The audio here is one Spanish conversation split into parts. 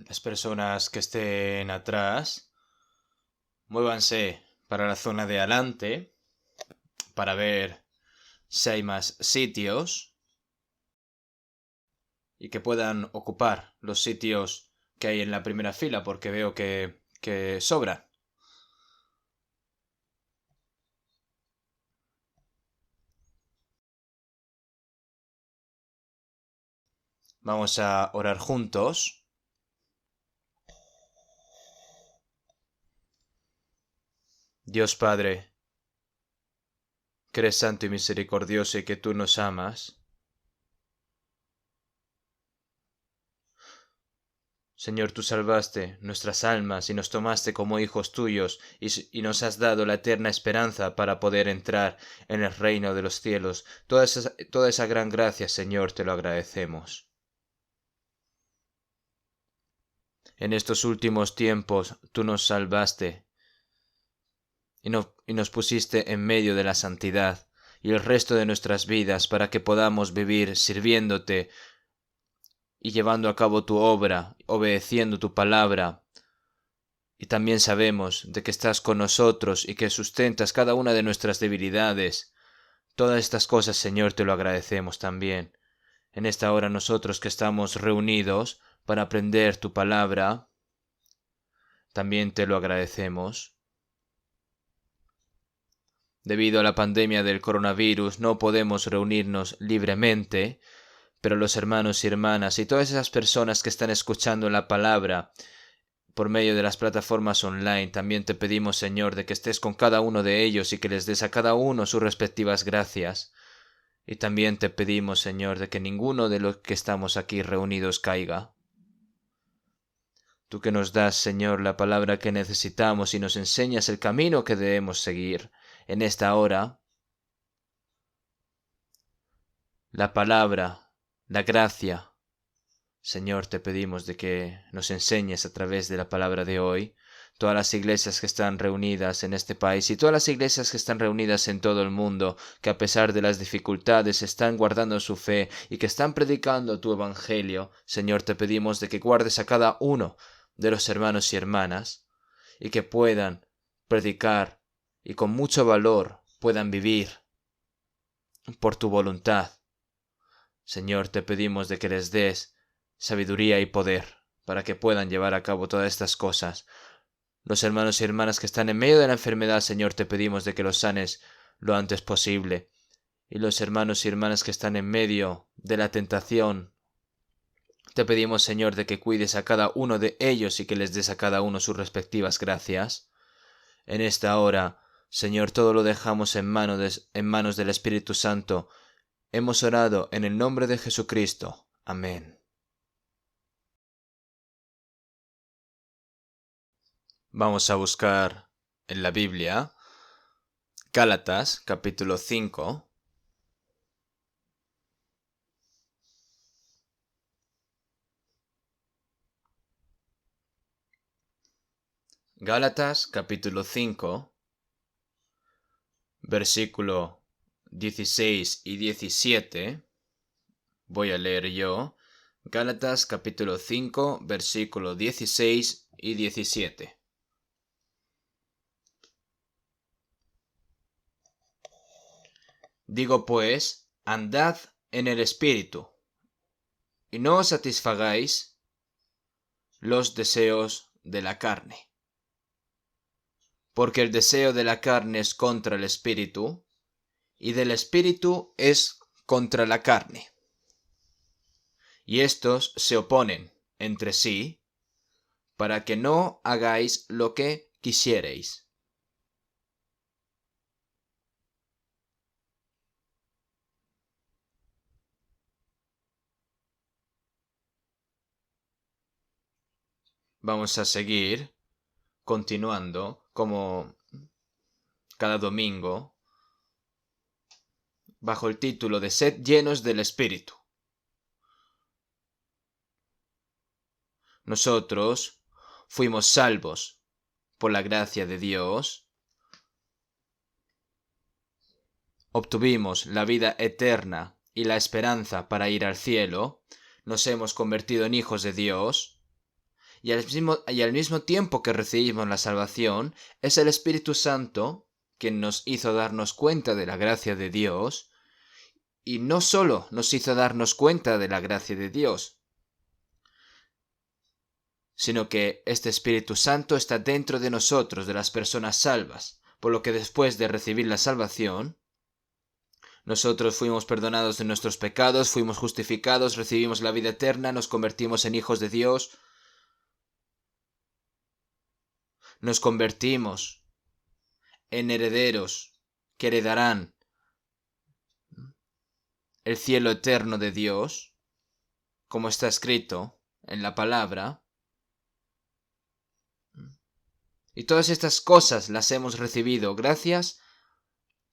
Las personas que estén atrás, muévanse para la zona de adelante para ver si hay más sitios y que puedan ocupar los sitios que hay en la primera fila porque veo que sobran. Vamos a orar juntos. Dios Padre, que eres santo y misericordioso y que tú nos amas. Señor, tú salvaste nuestras almas y nos tomaste como hijos tuyos y nos has dado la eterna esperanza para poder entrar en el reino de los cielos. Toda esa gran gracia, Señor, te lo agradecemos. En estos últimos tiempos tú nos salvaste y nos pusiste en medio de la santidad y el resto de nuestras vidas para que podamos vivir sirviéndote y llevando a cabo tu obra, obedeciendo tu palabra. Y también sabemos de que estás con nosotros y que sustentas cada una de nuestras debilidades. Todas estas cosas, Señor, te lo agradecemos también. En esta hora nosotros que estamos reunidos para aprender tu palabra, también te lo agradecemos. Debido a la pandemia del coronavirus no podemos reunirnos libremente, pero los hermanos y hermanas y todas esas personas que están escuchando la palabra por medio de las plataformas online, también te pedimos, Señor, de que estés con cada uno de ellos y que les des a cada uno sus respectivas gracias. Y también te pedimos, Señor, de que ninguno de los que estamos aquí reunidos caiga. Tú que nos das, Señor, la palabra que necesitamos y nos enseñas el camino que debemos seguir en esta hora, la palabra, la gracia. Señor, te pedimos de que nos enseñes a través de la palabra de hoy, todas las iglesias que están reunidas en este país y todas las iglesias que están reunidas en todo el mundo, que a pesar de las dificultades están guardando su fe y que están predicando tu evangelio. Señor, te pedimos de que guardes a cada uno de los hermanos y hermanas y que puedan predicar y con mucho valor puedan vivir por tu voluntad. Señor, te pedimos de que les des sabiduría y poder para que puedan llevar a cabo todas estas cosas. Los hermanos y hermanas que están en medio de la enfermedad, Señor, te pedimos de que los sanes lo antes posible. Y los hermanos y hermanas que están en medio de la tentación, te pedimos, Señor, de que cuides a cada uno de ellos y que les des a cada uno sus respectivas gracias. En esta hora, Señor, todo lo dejamos en manos del Espíritu Santo. Hemos orado en el nombre de Jesucristo. Amén. Vamos a buscar en la Biblia Gálatas capítulo 5. Gálatas capítulo 5, versículo 16 y 17. Voy a leer yo. Gálatas capítulo 5, versículo 16 y 17. Digo pues, andad en el Espíritu, y no os satisfagáis los deseos de la carne. Porque el deseo de la carne es contra el Espíritu, y del Espíritu es contra la carne. Y estos se oponen entre sí, para que no hagáis lo que quisiereis. Vamos a seguir continuando como cada domingo bajo el título de Sed llenos del Espíritu. Nosotros fuimos salvos por la gracia de Dios, obtuvimos la vida eterna y la esperanza para ir al cielo, nos hemos convertido en hijos de Dios, y al mismo tiempo que recibimos la salvación, es el Espíritu Santo quien nos hizo darnos cuenta de la gracia de Dios, y no solo nos hizo darnos cuenta de la gracia de Dios, sino que este Espíritu Santo está dentro de nosotros, de las personas salvas, por lo que después de recibir la salvación, nosotros fuimos perdonados de nuestros pecados, fuimos justificados, recibimos la vida eterna, nos convertimos en hijos de Dios, nos convertimos en herederos que heredarán el cielo eterno de Dios, como está escrito en la palabra. Y todas estas cosas las hemos recibido gracias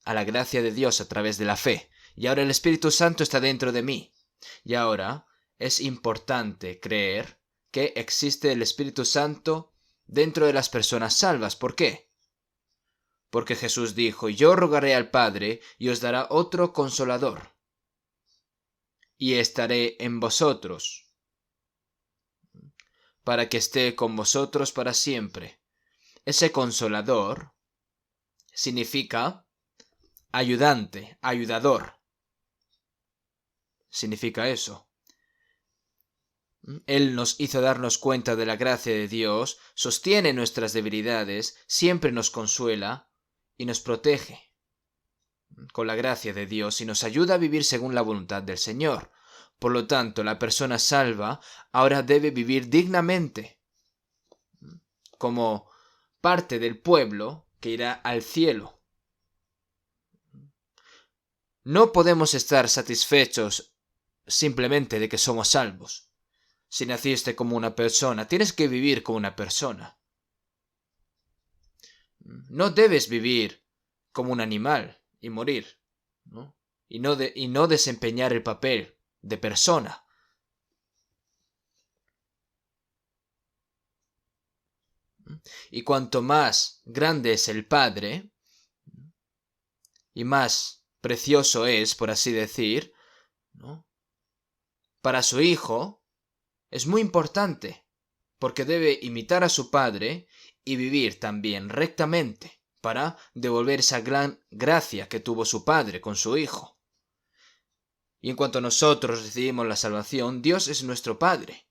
a la gracia de Dios a través de la fe. Y ahora el Espíritu Santo está dentro de mí. Y ahora es importante creer que existe el Espíritu Santo dentro de las personas salvas. ¿Por qué? Porque Jesús dijo: yo rogaré al Padre y os dará otro consolador, y estaré en vosotros, para que esté con vosotros para siempre. Ese consolador significa ayudante, ayudador. Significa eso. Él nos hizo darnos cuenta de la gracia de Dios, sostiene nuestras debilidades, siempre nos consuela y nos protege con la gracia de Dios y nos ayuda a vivir según la voluntad del Señor. Por lo tanto, la persona salva ahora debe vivir dignamente, como parte del pueblo que irá al cielo. No podemos estar satisfechos simplemente de que somos salvos. Si naciste como una persona, tienes que vivir como una persona. No debes vivir como un animal y morir, ¿no? Y no desempeñar el papel de persona. Y cuanto más grande es el Padre, y más precioso es, por así decir, ¿no?, para su Hijo, es muy importante, porque debe imitar a su Padre y vivir también rectamente para devolver esa gran gracia que tuvo su Padre con su Hijo. Y en cuanto nosotros recibimos la salvación, Dios es nuestro Padre.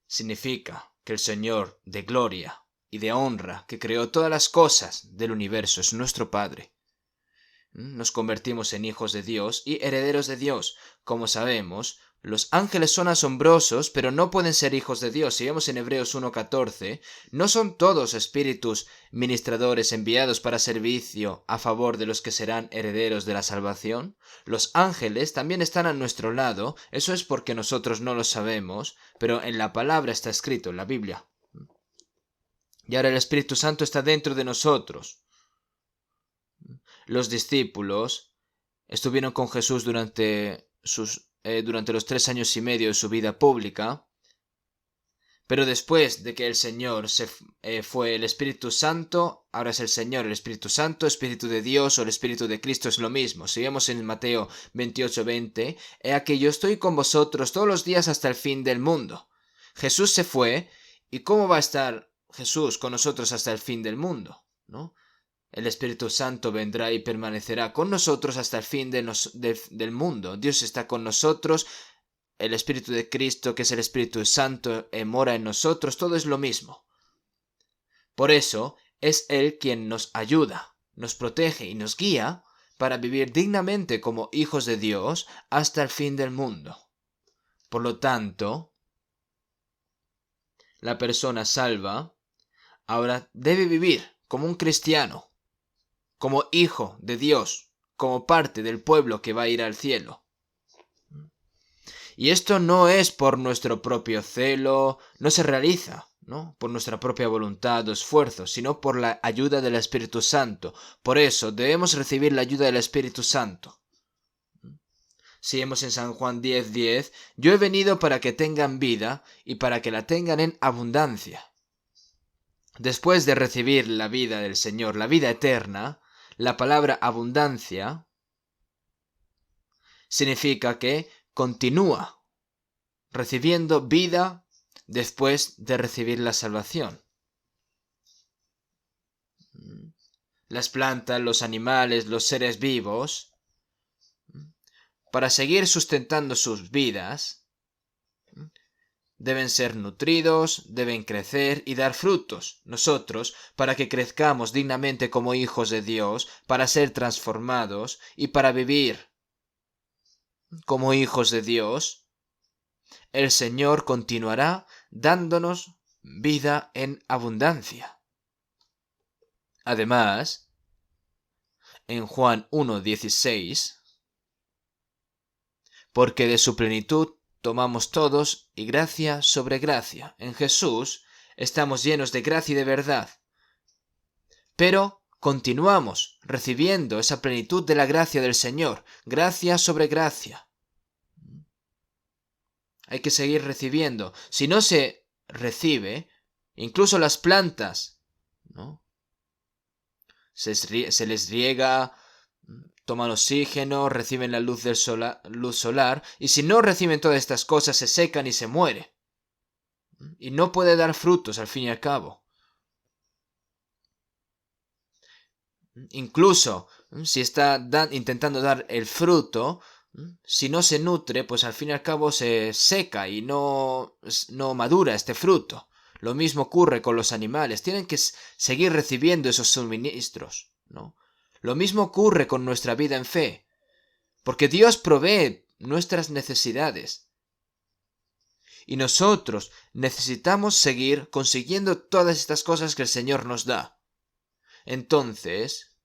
Significa que el Señor de gloria y de honra, que creó todas las cosas del universo, es nuestro Padre. Nos convertimos en hijos de Dios y herederos de Dios. Como sabemos, los ángeles son asombrosos, pero no pueden ser hijos de Dios. Si vemos en Hebreos 1:14, no son todos espíritus ministradores enviados para servicio a favor de los que serán herederos de la salvación. Los ángeles también están a nuestro lado. Eso es porque nosotros no lo sabemos, pero en la palabra está escrito, en la Biblia. Y ahora el Espíritu Santo está dentro de nosotros. Los discípulos estuvieron con Jesús durante los 3 años y medio de su vida pública, pero después de que el Señor fue el Espíritu Santo, ahora es el Señor, el Espíritu Santo, Espíritu de Dios o el Espíritu de Cristo es lo mismo. Si vemos en Mateo 28:20, he aquí yo estoy con vosotros todos los días hasta el fin del mundo. Jesús se fue, ¿y cómo va a estar Jesús con nosotros hasta el fin del mundo? ¿No? El Espíritu Santo vendrá y permanecerá con nosotros hasta el fin del mundo. Dios está con nosotros. El Espíritu de Cristo, que es el Espíritu Santo, mora en nosotros. Todo es lo mismo. Por eso es Él quien nos ayuda, nos protege y nos guía para vivir dignamente como hijos de Dios hasta el fin del mundo. Por lo tanto, la persona salva ahora debe vivir como un cristiano, como hijo de Dios, como parte del pueblo que va a ir al cielo. Y esto no es por nuestro propio celo, no se realiza, ¿no?, por nuestra propia voluntad o esfuerzo, sino por la ayuda del Espíritu Santo. Por eso debemos recibir la ayuda del Espíritu Santo. Si vemos en San Juan 10:10, yo he venido para que tengan vida y para que la tengan en abundancia. Después de recibir la vida del Señor, la vida eterna, la palabra abundancia significa que continúa recibiendo vida después de recibir la salvación. Las plantas, los animales, los seres vivos, para seguir sustentando sus vidas, deben ser nutridos, deben crecer y dar frutos. Nosotros, para que crezcamos dignamente como hijos de Dios, para ser transformados y para vivir como hijos de Dios, el Señor continuará dándonos vida en abundancia. Además, en Juan 1:16, porque de su plenitud tomamos todos y gracia sobre gracia. En Jesús estamos llenos de gracia y de verdad. Pero continuamos recibiendo esa plenitud de la gracia del Señor, gracia sobre gracia. Hay que seguir recibiendo. Si no se recibe, incluso las plantas, ¿no? Se les riega, toman oxígeno, reciben la luz luz solar, y si no reciben todas estas cosas, se secan y se mueren. Y no puede dar frutos al fin y al cabo. Incluso si está intentando dar el fruto, si no se nutre, pues al fin y al cabo se seca y no madura este fruto. Lo mismo ocurre con los animales. Tienen que seguir recibiendo esos suministros, ¿no? Lo mismo ocurre con nuestra vida en fe. Porque Dios provee nuestras necesidades. Y nosotros necesitamos seguir consiguiendo todas estas cosas que el Señor nos da. Entonces,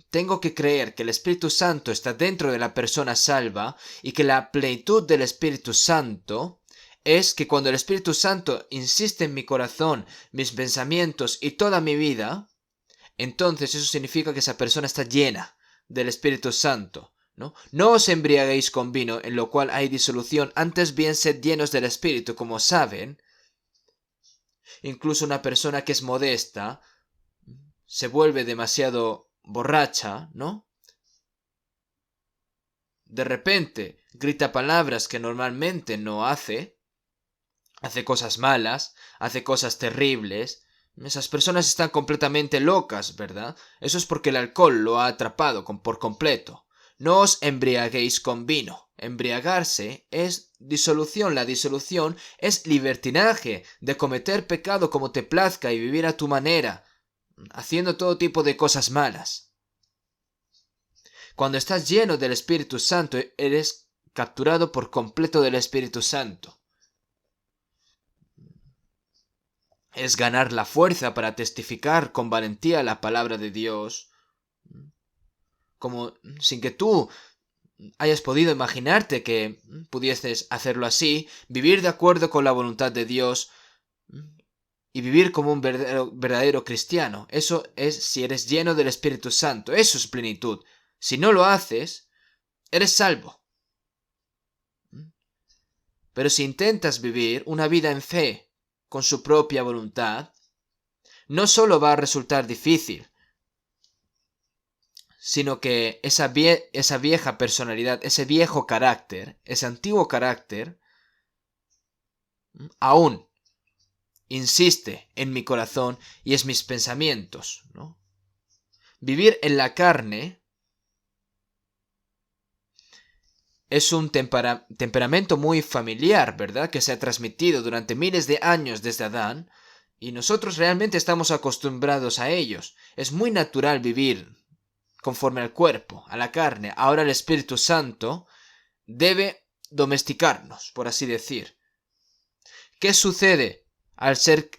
tengo que creer que el Espíritu Santo está dentro de la persona salva y que la plenitud del Espíritu Santo es que cuando el Espíritu Santo insiste en mi corazón, mis pensamientos y toda mi vida, entonces eso significa que esa persona está llena del Espíritu Santo, ¿no? No os embriaguéis con vino, en lo cual hay disolución, antes bien sed llenos del Espíritu, como saben. Incluso una persona que es modesta se vuelve demasiado borracha, ¿no? De repente grita palabras que normalmente no hace cosas malas, hace cosas terribles. Esas personas están completamente locas, ¿verdad? Eso es porque el alcohol lo ha atrapado por completo. No os embriaguéis con vino. Embriagarse es disolución. La disolución es libertinaje, de cometer pecado como te plazca y vivir a tu manera, haciendo todo tipo de cosas malas. Cuando estás lleno del Espíritu Santo, eres capturado por completo del Espíritu Santo. Es ganar la fuerza para testificar con valentía la palabra de Dios, como sin que tú hayas podido imaginarte que pudieses hacerlo así, vivir de acuerdo con la voluntad de Dios y vivir como un verdadero cristiano. Eso es si eres lleno del Espíritu Santo. Eso es plenitud. Si no lo haces, eres salvo. Pero si intentas vivir una vida en fe, con su propia voluntad, no solo va a resultar difícil, sino que esa vieja personalidad, ese viejo carácter, ese antiguo carácter, aún insiste en mi corazón y en mis pensamientos, ¿no? Vivir en la carne es un temperamento muy familiar, ¿verdad? Que se ha transmitido durante miles de años desde Adán, y nosotros realmente estamos acostumbrados a ellos. Es muy natural vivir conforme al cuerpo, a la carne. Ahora el Espíritu Santo debe domesticarnos, por así decir. ¿Qué sucede al ser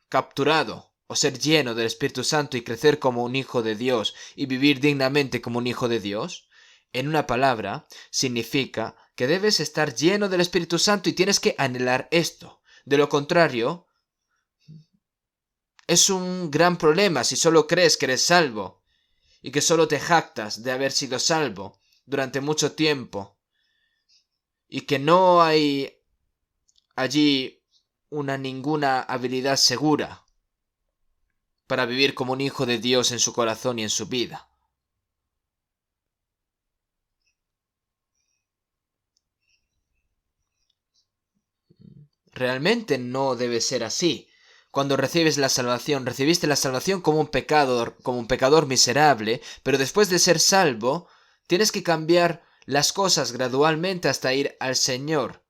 capturado o ser lleno del Espíritu Santo y crecer como un hijo de Dios y vivir dignamente como un hijo de Dios? En una palabra, significa que debes estar lleno del Espíritu Santo y tienes que anhelar esto. De lo contrario, es un gran problema si solo crees que eres salvo y que solo te jactas de haber sido salvo durante mucho tiempo y que no hay allí ninguna habilidad segura para vivir como un hijo de Dios en su corazón y en su vida. realmente no debe ser así. Cuando recibes la salvación, recibiste la salvación como un pecador miserable, pero después de ser salvo, tienes que cambiar las cosas gradualmente hasta ir al Señor.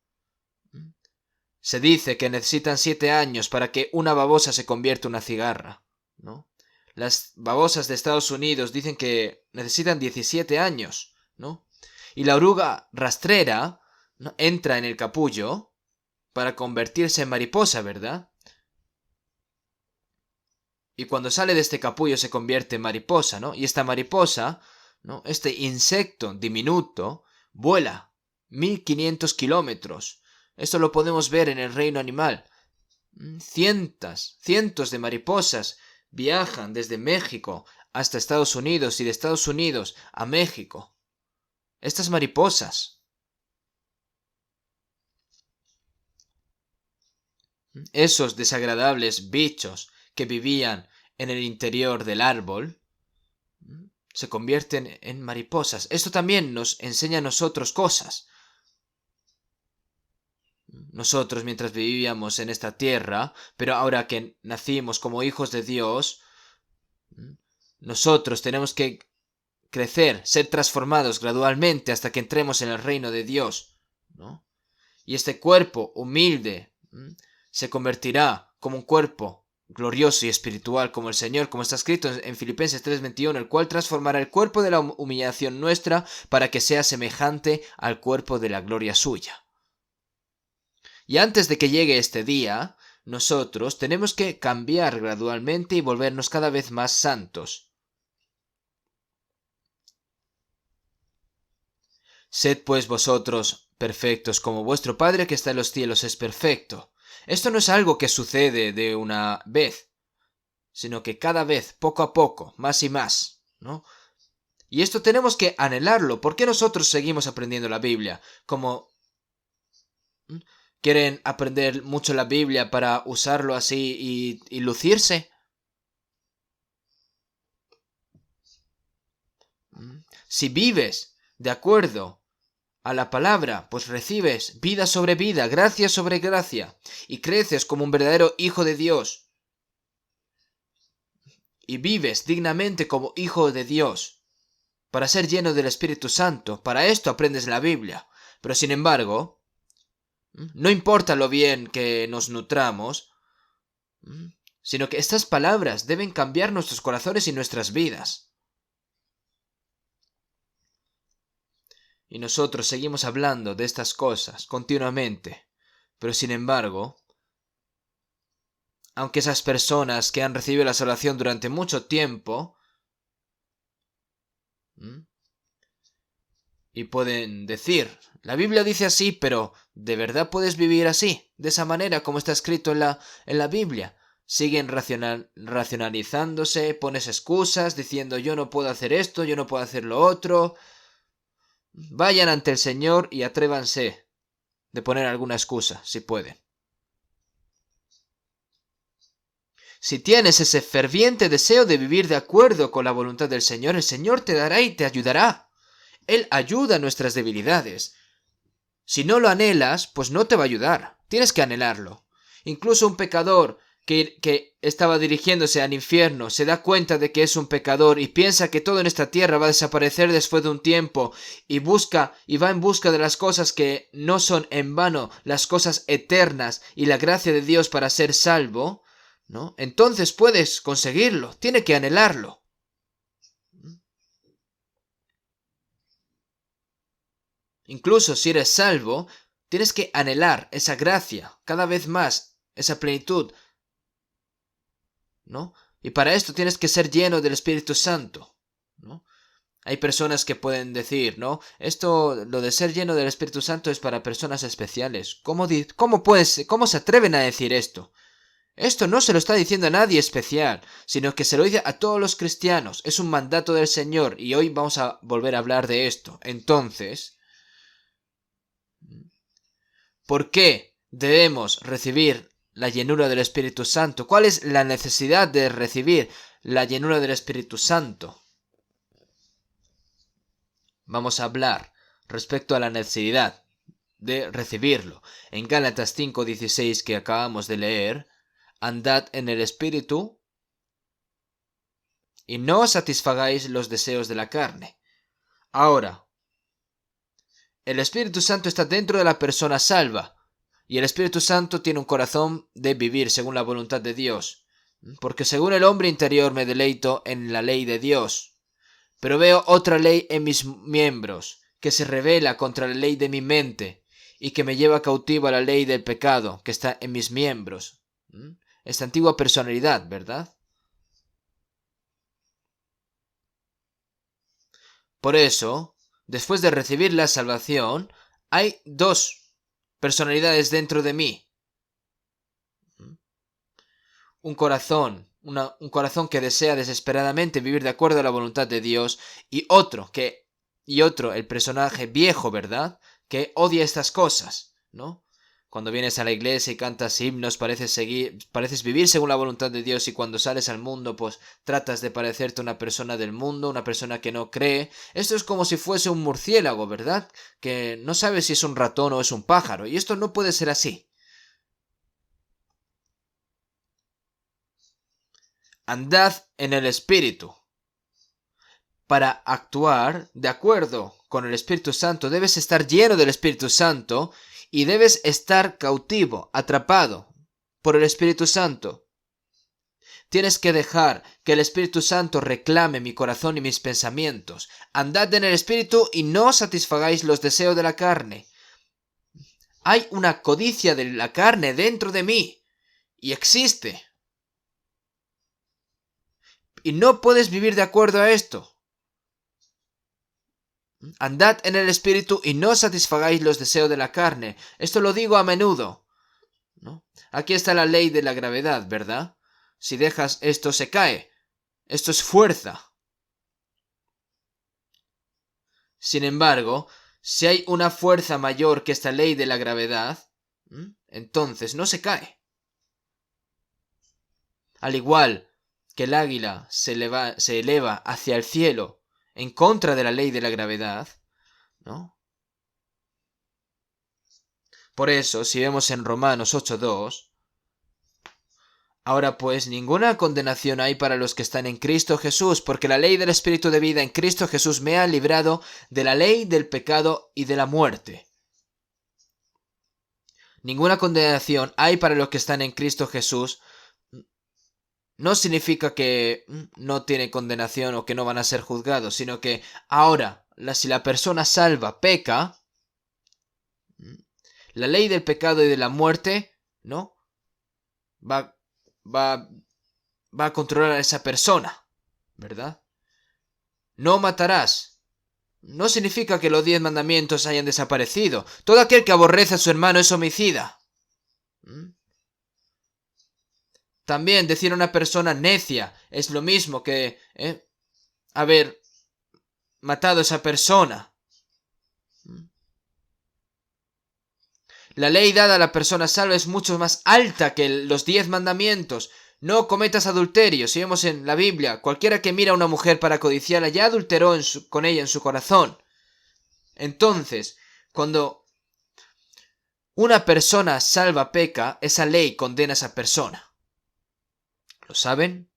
Se dice que necesitan 7 años para que una babosa se convierta en una cigarra, ¿no? Las babosas de Estados Unidos dicen que necesitan 17 años, ¿no? Y la oruga rastrera, ¿no?, entra en el capullo para convertirse en mariposa, ¿verdad? Y cuando sale de este capullo se convierte en mariposa, ¿no? Y esta mariposa, ¿no?, este insecto diminuto, vuela 1500 kilómetros. Esto lo podemos ver en el reino animal. Cientos de mariposas viajan desde México hasta Estados Unidos y de Estados Unidos a México. Estas mariposas, esos desagradables bichos que vivían en el interior del árbol, se convierten en mariposas. Esto también nos enseña a nosotros cosas. Nosotros, mientras vivíamos en esta tierra, pero ahora que nacimos como hijos de Dios, nosotros tenemos que crecer, ser transformados gradualmente hasta que entremos en el reino de Dios, ¿no? Y este cuerpo humilde se convertirá como un cuerpo glorioso y espiritual como el Señor, como está escrito en Filipenses 3:21, el cual transformará el cuerpo de la humillación nuestra para que sea semejante al cuerpo de la gloria suya. Y antes de que llegue este día, nosotros tenemos que cambiar gradualmente y volvernos cada vez más santos. Sed pues vosotros perfectos como vuestro Padre que está en los cielos es perfecto. Esto no es algo que sucede de una vez, sino que cada vez, poco a poco, más y más, ¿no? Y esto tenemos que anhelarlo. ¿Por qué nosotros seguimos aprendiendo la Biblia? Como quieren aprender mucho la Biblia para usarlo así y lucirse. Si vives de acuerdo a la palabra, pues recibes vida sobre vida, gracia sobre gracia, y creces como un verdadero hijo de Dios. Y vives dignamente como hijo de Dios, para ser lleno del Espíritu Santo. Para esto aprendes la Biblia. Pero sin embargo, no importa lo bien que nos nutramos, sino que estas palabras deben cambiar nuestros corazones y nuestras vidas. Y nosotros seguimos hablando de estas cosas continuamente. Pero sin embargo, aunque esas personas que han recibido la salvación durante mucho tiempo, y pueden decir, la Biblia dice así, pero ¿de verdad puedes vivir así? De esa manera como está escrito en la Biblia. Siguen racionalizándose, pones excusas, diciendo yo no puedo hacer esto, yo no puedo hacer lo otro. Vayan ante el Señor y atrévanse de poner alguna excusa, si pueden. Si tienes ese ferviente deseo de vivir de acuerdo con la voluntad del Señor, el Señor te dará y te ayudará. Él ayuda a nuestras debilidades. Si no lo anhelas, pues no te va a ayudar. Tienes que anhelarlo. Incluso un pecador que estaba dirigiéndose al infierno se da cuenta de que es un pecador y piensa que todo en esta tierra va a desaparecer después de un tiempo y va en busca de las cosas que no son en vano, las cosas eternas y la gracia de Dios para ser salvo, ¿no? Entonces puedes conseguirlo. Tiene que anhelarlo. Incluso si eres salvo, tienes que anhelar esa gracia, cada vez más, esa plenitud, ¿no? Y para esto tienes que ser lleno del Espíritu Santo, ¿no? Hay personas que pueden decir, ¿no? Lo de ser lleno del Espíritu Santo es para personas especiales. ¿Cómo se atreven a decir esto? Esto no se lo está diciendo a nadie especial, sino que se lo dice a todos los cristianos. Es un mandato del Señor y hoy vamos a volver a hablar de esto. Entonces, ¿por qué debemos recibir la llenura del Espíritu Santo? ¿Cuál es la necesidad de recibir la llenura del Espíritu Santo? Vamos a hablar respecto a la necesidad. de recibirlo. En Gálatas 5:16 que acabamos de leer, andad en el Espíritu y no satisfagáis los deseos de la carne. Ahora, el Espíritu Santo está dentro de la persona salva, y el Espíritu Santo tiene un corazón de vivir según la voluntad de Dios. Porque según el hombre interior me deleito en la ley de Dios, pero veo otra ley en mis miembros, que se rebela contra la ley de mi mente, y que me lleva cautivo a la ley del pecado que está en mis miembros. Esta antigua personalidad, ¿verdad? Por eso, después de recibir la salvación, hay dos personalidades dentro de mí. Un corazón, un corazón que desea desesperadamente vivir de acuerdo a la voluntad de Dios, y otro, el personaje viejo, ¿verdad?, que odia estas cosas, ¿no? Cuando vienes a la iglesia y cantas himnos, pareces vivir según la voluntad de Dios, y cuando sales al mundo, pues tratas de parecerte una persona del mundo, una persona que no cree. Esto es como si fuese un murciélago, ¿verdad?, que no sabe si es un ratón o es un pájaro, y esto no puede ser así. Andad en el Espíritu. Para actuar de acuerdo con el Espíritu Santo, debes estar lleno del Espíritu Santo y debes estar cautivo, atrapado por el Espíritu Santo. Tienes que dejar que el Espíritu Santo reclame mi corazón y mis pensamientos. Andad en el Espíritu y no satisfagáis los deseos de la carne. Hay una codicia de la carne dentro de mí y existe. Y no puedes vivir de acuerdo a esto. Andad en el Espíritu y no satisfagáis los deseos de la carne. Esto lo digo a menudo, ¿no? Aquí está la ley de la gravedad, ¿verdad? Si dejas esto se cae. Esto es fuerza. Sin embargo, si hay una fuerza mayor que esta ley de la gravedad, entonces no se cae. Al igual que el águila se eleva hacia el cielo en contra de la ley de la gravedad, ¿no? Por eso, si vemos en Romanos 8:2, ahora pues ninguna condenación hay para los que están en Cristo Jesús, porque la ley del Espíritu de vida en Cristo Jesús me ha librado de la ley del pecado y de la muerte. Ninguna condenación hay para los que están en Cristo Jesús. No significa que no tienen condenación o que no van a ser juzgados, sino que ahora, si la persona salva peca, la ley del pecado y de la muerte, ¿no?, va a controlar a esa persona, ¿verdad? No matarás. No significa que los 10 mandamientos hayan desaparecido. Todo aquel que aborrece a su hermano es homicida. También decir a una persona necia es lo mismo que haber matado a esa persona. La ley dada a la persona salva es mucho más alta que los 10 mandamientos. No cometas adulterio. Si vemos en la Biblia, cualquiera que mira a una mujer para codiciarla ya adulteró con ella en su corazón. Entonces, cuando una persona salva peca, esa ley condena a esa persona. ¿Lo saben?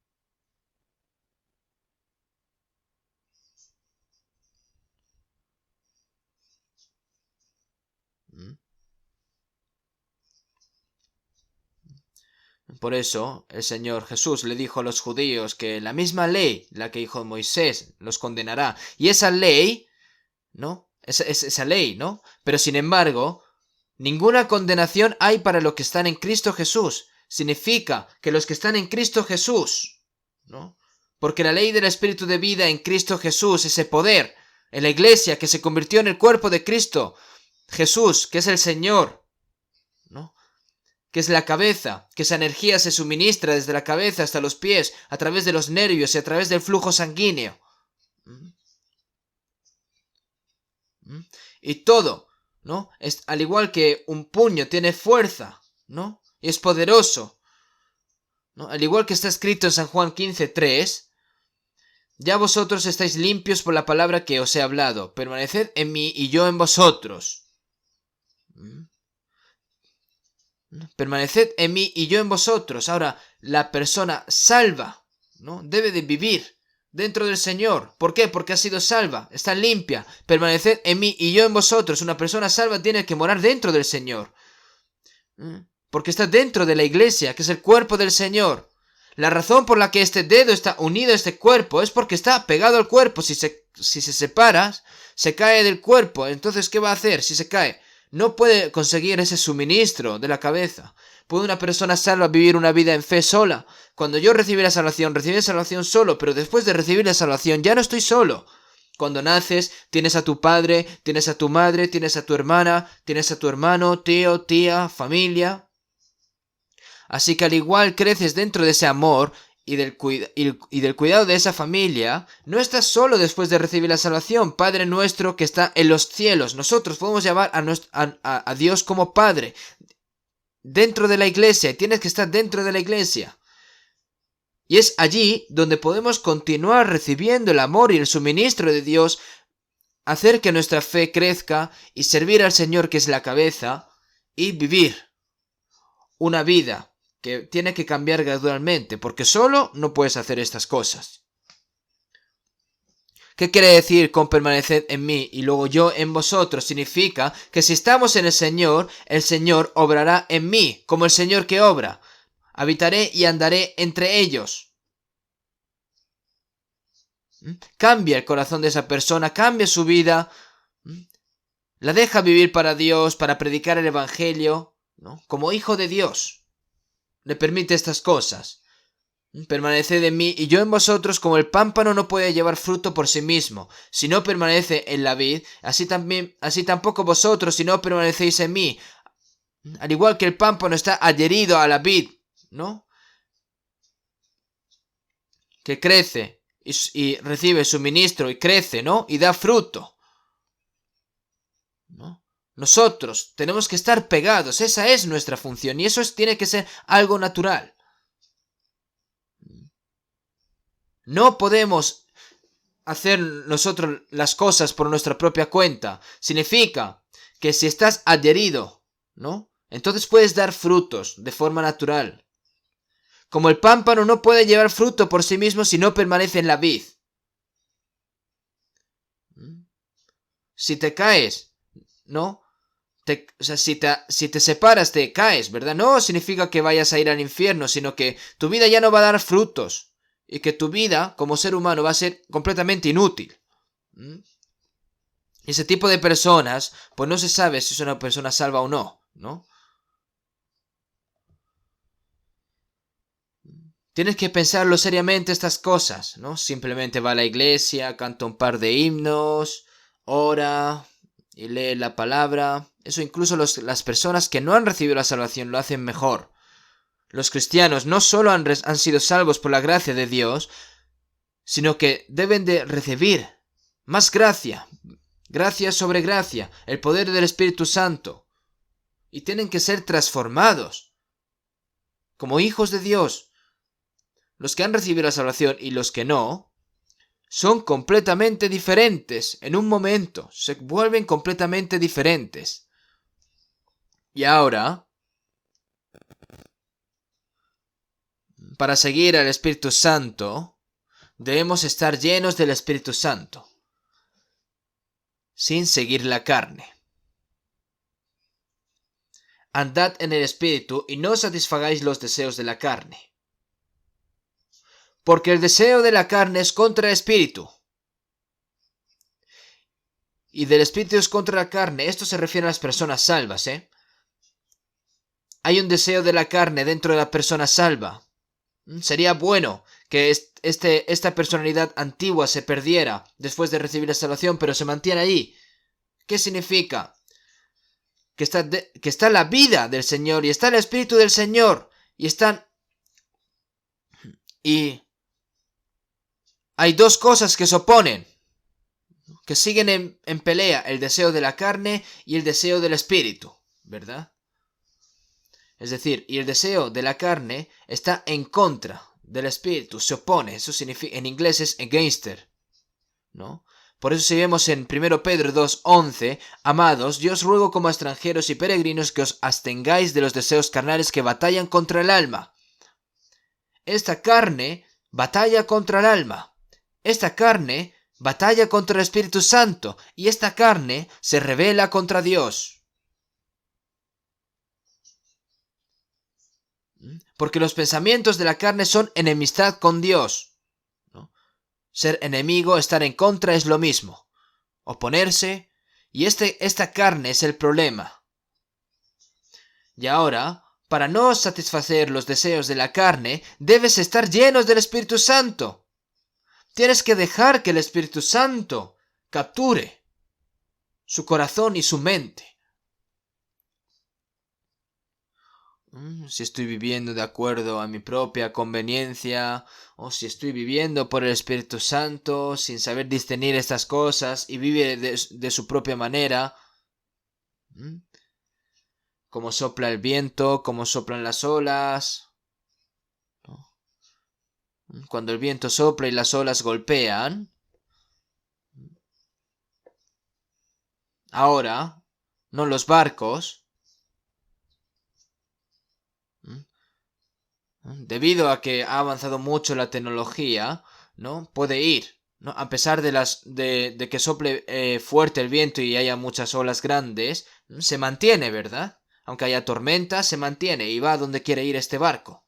Por eso el Señor Jesús le dijo a los judíos que la misma ley, la que dijo Moisés, los condenará. Y esa ley, ¿no? Esa ley, ¿no? Pero sin embargo, ninguna condenación hay para los que están en Cristo Jesús. Significa que los que están en Cristo Jesús, ¿no? Porque la ley del Espíritu de vida en Cristo Jesús, ese poder en la iglesia que se convirtió en el cuerpo de Cristo Jesús, que es el Señor, ¿no?, que es la cabeza, que esa energía se suministra desde la cabeza hasta los pies, a través de los nervios y a través del flujo sanguíneo. Y todo, ¿no?, es al igual que un puño tiene fuerza, ¿no?, y es poderoso, ¿no?, al igual que está escrito en San Juan 15:3, ya vosotros estáis limpios por la palabra que os he hablado, permaneced en mí y yo en vosotros. Permaneced en mí y yo en vosotros. Ahora, la persona salva, ¿no?, debe de vivir dentro del Señor. ¿Por qué? Porque ha sido salva, está limpia. Permaneced en mí y yo en vosotros. Una persona salva tiene que morar dentro del Señor. Porque está dentro de la iglesia, que es el cuerpo del Señor. La razón por la que este dedo está unido a este cuerpo es porque está pegado al cuerpo. Si se separa, se cae del cuerpo. Entonces, ¿qué va a hacer si se cae? No puede conseguir ese suministro de la cabeza. ¿Puede una persona salva vivir una vida en fe sola? Cuando yo recibí la salvación solo, pero después de recibir la salvación ya no estoy solo. Cuando naces, tienes a tu padre, tienes a tu madre, tienes a tu hermana, tienes a tu hermano, tío, tía, familia. Así que al igual creces dentro de ese amor y del cuidado de esa familia, no estás solo después de recibir la salvación. Padre nuestro que está en los cielos. Nosotros podemos llamar a Dios como Padre. Dentro de la iglesia. Tienes que estar dentro de la iglesia. Y es allí donde podemos continuar recibiendo el amor y el suministro de Dios, hacer que nuestra fe crezca y servir al Señor, que es la cabeza, y vivir una vida que tiene que cambiar gradualmente, porque solo no puedes hacer estas cosas. ¿Qué quiere decir con permaneced en mí y luego yo en vosotros? Significa que si estamos en el Señor obrará en mí, como el Señor que obra. Habitaré y andaré entre ellos. Cambia el corazón de esa persona, cambia su vida, la deja vivir para Dios, para predicar el Evangelio, ¿no? Como hijo de Dios. Le permite estas cosas. Permaneced en mí y yo en vosotros, como el pámpano no puede llevar fruto por sí mismo, si no permanece en la vid, así tampoco vosotros, si no permanecéis en mí. Al igual que el pámpano está adherido a la vid, ¿no?, que crece y recibe suministro y crece, ¿no?, y da fruto, ¿no? Nosotros tenemos que estar pegados, esa es nuestra función y eso tiene que ser algo natural. No podemos hacer nosotros las cosas por nuestra propia cuenta. Significa que si estás adherido, ¿no?, entonces puedes dar frutos de forma natural. Como el pámpano no puede llevar fruto por sí mismo si no permanece en la vid. Si te caes, ¿no?, si te separas te caes, ¿verdad? No significa que vayas a ir al infierno, sino que tu vida ya no va a dar frutos. Y que tu vida como ser humano va a ser completamente inútil. Ese tipo de personas, pues no se sabe si es una persona salva o no, ¿no? Tienes que pensarlo seriamente estas cosas, ¿no? Simplemente va a la iglesia, canta un par de himnos, ora y lee la palabra. Eso incluso las personas que no han recibido la salvación lo hacen mejor. Los cristianos no solo han sido salvos por la gracia de Dios, sino que deben de recibir más gracia, gracia sobre gracia, el poder del Espíritu Santo. Y tienen que ser transformados como hijos de Dios. Los que han recibido la salvación y los que no, son completamente diferentes. En un momento se vuelven completamente diferentes. Y ahora, para seguir al Espíritu Santo, debemos estar llenos del Espíritu Santo, sin seguir la carne. Andad en el Espíritu y no satisfagáis los deseos de la carne. Porque el deseo de la carne es contra el Espíritu. Y del Espíritu es contra la carne. Esto se refiere a las personas salvas, ¿eh? Hay un deseo de la carne dentro de la persona salva. Sería bueno que esta personalidad antigua se perdiera después de recibir la salvación, pero se mantiene ahí. ¿Qué significa? Que está la vida del Señor y está el Espíritu del Señor. Y hay dos cosas que se oponen, que siguen en pelea, el deseo de la carne y el deseo del Espíritu, ¿verdad? Es decir, y el deseo de la carne está en contra del Espíritu, se opone. Eso significa, en inglés es against, ¿no? Por eso si vemos en 1 Pedro 2:11, amados, yo os ruego como extranjeros y peregrinos que os abstengáis de los deseos carnales que batallan contra el alma. Esta carne batalla contra el alma. Esta carne batalla contra el Espíritu Santo y esta carne se rebela contra Dios. Porque los pensamientos de la carne son enemistad con Dios, ¿no? Ser enemigo, estar en contra es lo mismo. Oponerse, y esta carne es el problema. Y ahora, para no satisfacer los deseos de la carne, debes estar llenos del Espíritu Santo. Tienes que dejar que el Espíritu Santo capture su corazón y su mente. Si estoy viviendo de acuerdo a mi propia conveniencia, o si estoy viviendo por el Espíritu Santo sin saber discernir estas cosas y vive de su propia manera, como sopla el viento, como soplan las olas. Cuando el viento sopla y las olas golpean. Ahora, no los barcos, debido a que ha avanzado mucho la tecnología, ¿no? Puede ir, ¿no? A pesar de que sople fuerte el viento y haya muchas olas grandes, se mantiene, ¿verdad? Aunque haya tormenta, se mantiene y va a donde quiere ir este barco.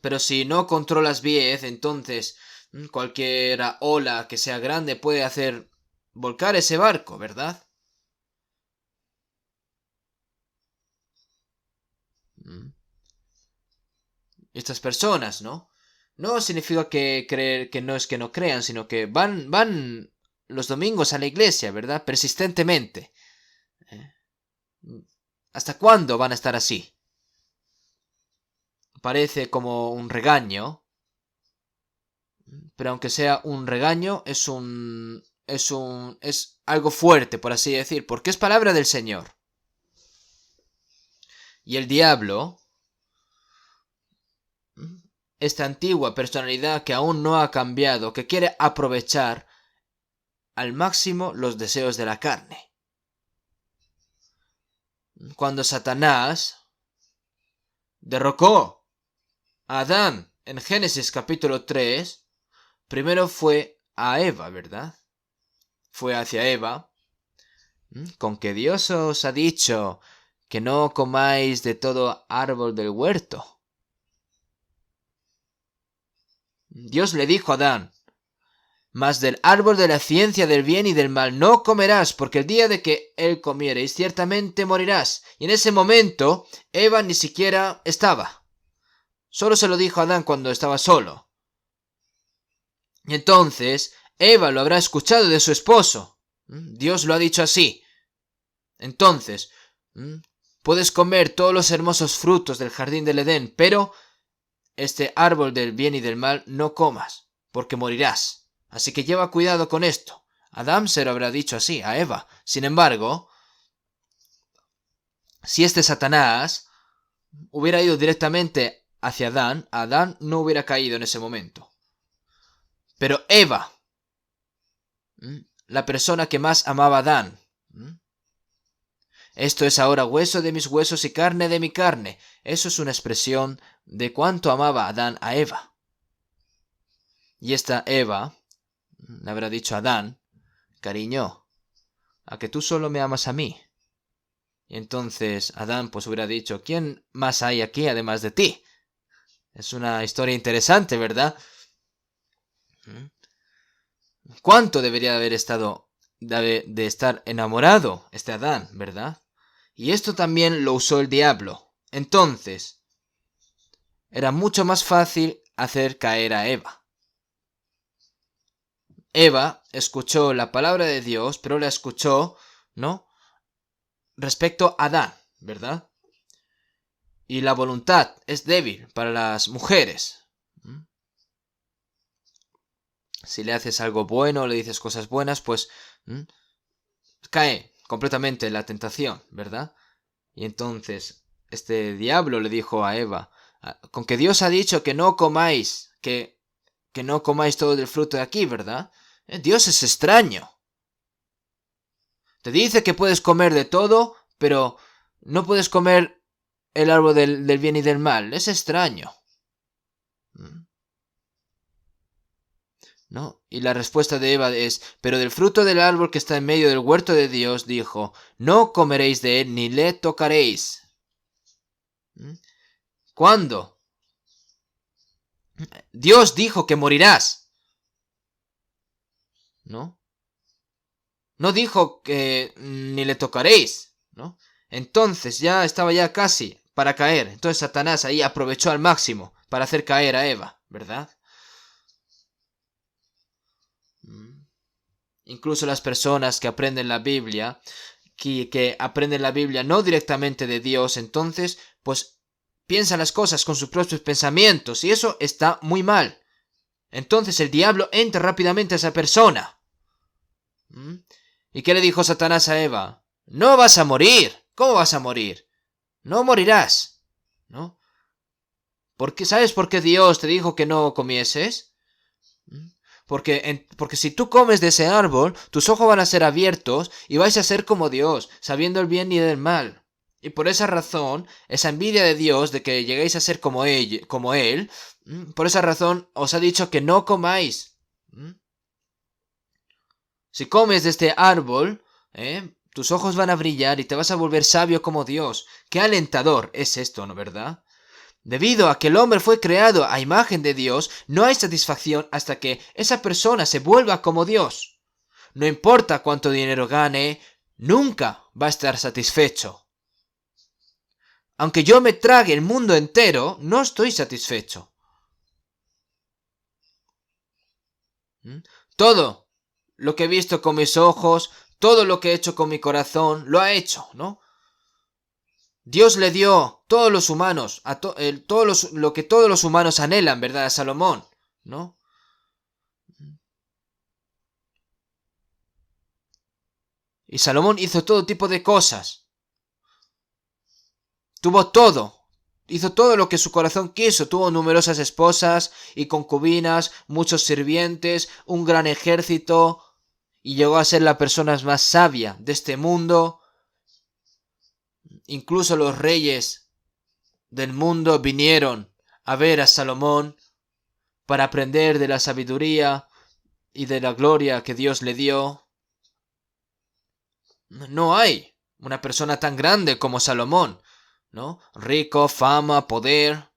Pero si no controlas bien, entonces cualquier ola que sea grande puede hacer volcar ese barco, ¿verdad? Estas personas, ¿no? No significa que creer que no es que no crean, sino que van los domingos a la iglesia, ¿verdad? Persistentemente. ¿Hasta cuándo van a estar así? Parece como un regaño, pero aunque sea un regaño, es algo fuerte, por así decir, porque es palabra del Señor. Y el diablo, esta antigua personalidad que aún no ha cambiado, que quiere aprovechar al máximo los deseos de la carne. Cuando Satanás derrocó a Adán en Génesis capítulo 3, primero fue a Eva, ¿verdad? Fue hacia Eva, con que Dios os ha dicho que no comáis de todo árbol del huerto. Dios le dijo a Adán, mas del árbol de la ciencia del bien y del mal no comerás, porque el día de que él comiereis ciertamente morirás. Y en ese momento Eva ni siquiera estaba. Solo se lo dijo a Adán cuando estaba solo. Y entonces Eva lo habrá escuchado de su esposo. Dios lo ha dicho así. Entonces, puedes comer todos los hermosos frutos del jardín del Edén, pero este árbol del bien y del mal no comas, porque morirás. Así que lleva cuidado con esto. Adán se lo habrá dicho así a Eva. Sin embargo, si este Satanás hubiera ido directamente hacia Adán, Adán no hubiera caído en ese momento. Pero Eva, la persona que más amaba a Adán, esto es ahora hueso de mis huesos y carne de mi carne. Eso es una expresión de cuánto amaba Adán a Eva. Y esta Eva le habrá dicho a Adán, cariño, a que tú solo me amas a mí. Y entonces Adán pues hubiera dicho, ¿quién más hay aquí además de ti? Es una historia interesante, ¿verdad? ¿Cuánto debería haber estado de estar enamorado este Adán, ¿verdad? Y esto también lo usó el diablo. Entonces, era mucho más fácil hacer caer a Eva. Eva escuchó la palabra de Dios, pero la escuchó, ¿no? Respecto a Adán, ¿verdad? Y la voluntad es débil para las mujeres. Si le haces algo bueno, le dices cosas buenas, pues cae completamente en la tentación, ¿verdad? Y entonces este diablo le dijo a Eva, con que Dios ha dicho que no comáis, que que no comáis todo del fruto de aquí, ¿verdad? Dios es extraño. Te dice que puedes comer de todo, pero no puedes comer el árbol del bien y del mal. Es extraño. ¿No? Y la respuesta de Eva es, pero del fruto del árbol que está en medio del huerto de Dios, dijo, no comeréis de él ni le tocaréis. ¿Cuándo? Dios dijo que morirás. ¿No? No dijo que ni le tocaréis, ¿no? Entonces ya estaba ya casi para caer. Entonces Satanás ahí aprovechó al máximo para hacer caer a Eva, ¿verdad? Incluso las personas que aprenden la Biblia, que aprenden la Biblia no directamente de Dios, entonces, pues piensan las cosas con sus propios pensamientos y eso está muy mal. Entonces el diablo entra rápidamente a esa persona. ¿Y qué le dijo Satanás a Eva? No vas a morir. ¿Cómo vas a morir? No morirás. ¿No? ¿Sabes por qué Dios te dijo que no comieses? Porque si tú comes de ese árbol, tus ojos van a ser abiertos y vais a ser como Dios, sabiendo el bien y el mal. Y por esa razón, esa envidia de Dios de que lleguéis a ser como él, por esa razón os ha dicho que no comáis. Si comes de este árbol, tus ojos van a brillar y te vas a volver sabio como Dios. Qué alentador es esto, ¿no verdad? Debido a que el hombre fue creado a imagen de Dios, no hay satisfacción hasta que esa persona se vuelva como Dios. No importa cuánto dinero gane, nunca va a estar satisfecho. Aunque yo me trague el mundo entero, no estoy satisfecho. Todo lo que he visto con mis ojos, todo lo que he hecho con mi corazón, lo ha hecho, ¿no? Dios le dio todos los humanos, lo que todos los humanos anhelan, ¿verdad? A Salomón, ¿no? Y Salomón hizo todo tipo de cosas. Tuvo todo. Hizo todo lo que su corazón quiso. Tuvo numerosas esposas y concubinas, muchos sirvientes, un gran ejército. Y llegó a ser la persona más sabia de este mundo. Incluso los reyes del mundo vinieron a ver a Salomón para aprender de la sabiduría y de la gloria que Dios le dio. No hay una persona tan grande como Salomón, ¿no? Rico, fama, poder.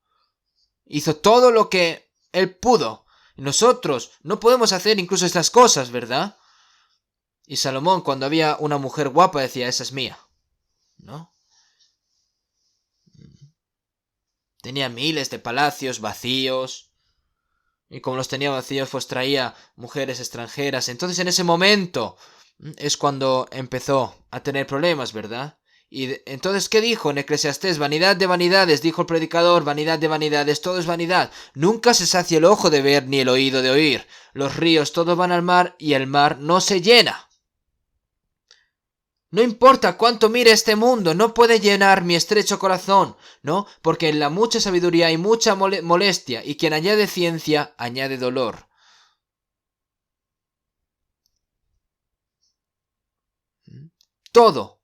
Hizo todo lo que él pudo. Y nosotros no podemos hacer incluso estas cosas, ¿verdad? Y Salomón, cuando había una mujer guapa, decía, esa es mía, ¿no? Tenía miles de palacios vacíos. Y como los tenía vacíos, pues traía mujeres extranjeras. Entonces en ese momento es cuando empezó a tener problemas, ¿verdad? Y entonces, ¿qué dijo en Eclesiastés? Vanidad de vanidades, dijo el predicador, vanidad de vanidades, todo es vanidad. Nunca se sacia el ojo de ver ni el oído de oír. Los ríos todos van al mar y el mar no se llena. No importa cuánto mire este mundo, no puede llenar mi estrecho corazón, ¿no? Porque en la mucha sabiduría hay mucha molestia, y quien añade ciencia, añade dolor. Todo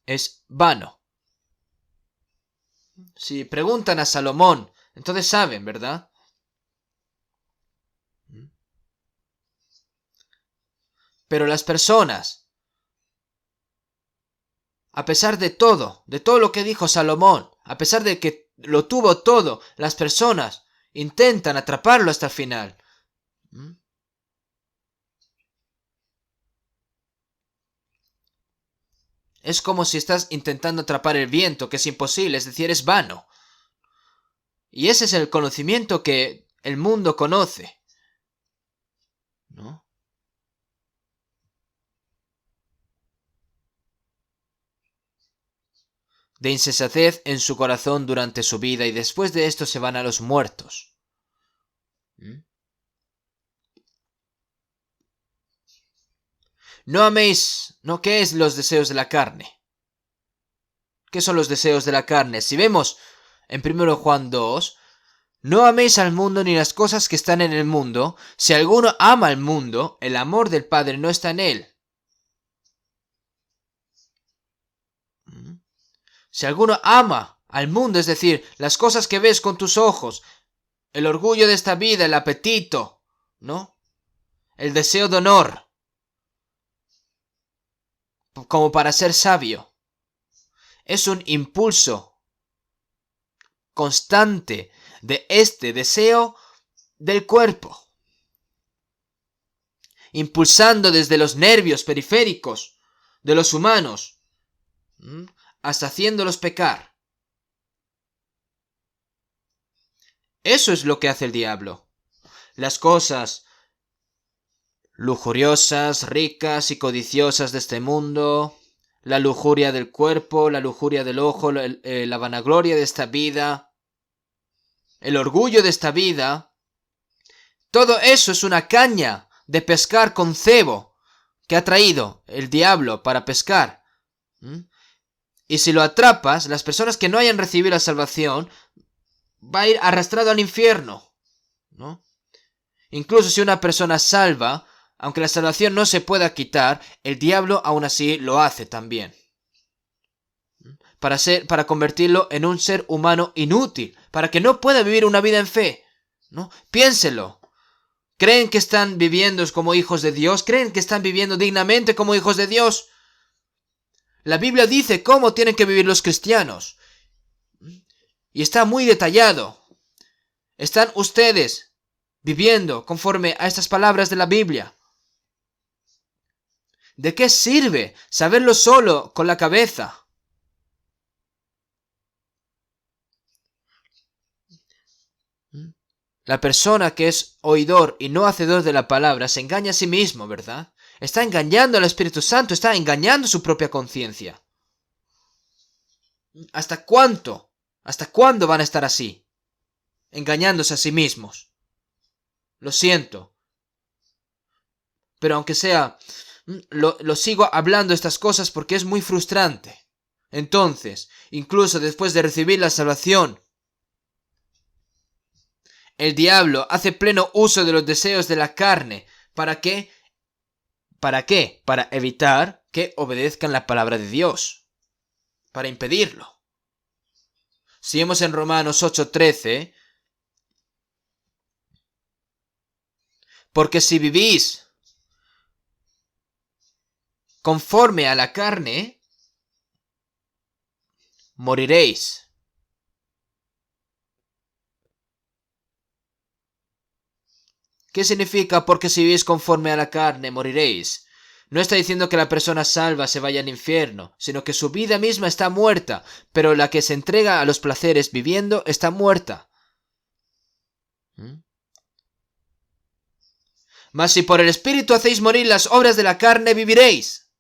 es vano. Si preguntan a Salomón, entonces saben, ¿verdad? Pero las personas, a pesar de todo lo que dijo Salomón, a pesar de que lo tuvo todo, las personas intentan atraparlo hasta el final. Es como si estás intentando atrapar el viento, que es imposible, es decir, es vano. Y ese es el conocimiento que el mundo conoce, ¿no? De insensatez en su corazón durante su vida, y después de esto se van a los muertos. No améis, ¿no? ¿Qué es los deseos de la carne? ¿Qué son los deseos de la carne? Si vemos en 1 Juan 2, No améis al mundo ni las cosas que están en el mundo. Si alguno ama al mundo, el amor del Padre no está en él. Si alguno ama al mundo, es decir, las cosas que ves con tus ojos, el orgullo de esta vida, el apetito, ¿no? El deseo de honor, como para ser sabio. Es un impulso constante de este deseo del cuerpo, impulsando desde los nervios periféricos de los humanos hasta haciéndolos pecar. Eso es lo que hace el diablo. Las cosas lujuriosas, ricas y codiciosas de este mundo, la lujuria del cuerpo, la lujuria del ojo, la vanagloria de esta vida, el orgullo de esta vida, todo eso es una caña de pescar con cebo que ha traído el diablo para pescar. Y si lo atrapas, las personas que no hayan recibido la salvación va a ir arrastrado al infierno, ¿no? Incluso si una persona salva, aunque la salvación no se pueda quitar, el diablo aún así lo hace también. Para convertirlo en un ser humano inútil, para que no pueda vivir una vida en fe, ¿no? Piénselo. ¿Creen que están viviendo como hijos de Dios? ¿Creen que están viviendo dignamente como hijos de Dios? La Biblia dice cómo tienen que vivir los cristianos. Y está muy detallado. ¿Están ustedes viviendo conforme a estas palabras de la Biblia? ¿De qué sirve saberlo solo con la cabeza? La persona que es oidor y no hacedor de la palabra se engaña a sí mismo, ¿verdad? Está engañando al Espíritu Santo, está engañando su propia conciencia. ¿Hasta cuánto? ¿Hasta cuándo van a estar así? Engañándose a sí mismos. Lo siento. Pero aunque sea, lo sigo hablando estas cosas porque es muy frustrante. Entonces, incluso después de recibir la salvación, el diablo hace pleno uso de los deseos de la carne. ¿Para qué? ¿Para qué? Para evitar que obedezcan la palabra de Dios. Para impedirlo. Seguimos en Romanos 8:13. Porque si vivís conforme a la carne, moriréis. ¿Qué significa porque si vivís conforme a la carne, moriréis? No está diciendo que la persona salva se vaya al infierno, sino que su vida misma está muerta, pero la que se entrega a los placeres viviendo está muerta. Mas si por el Espíritu hacéis morir las obras de la carne, viviréis.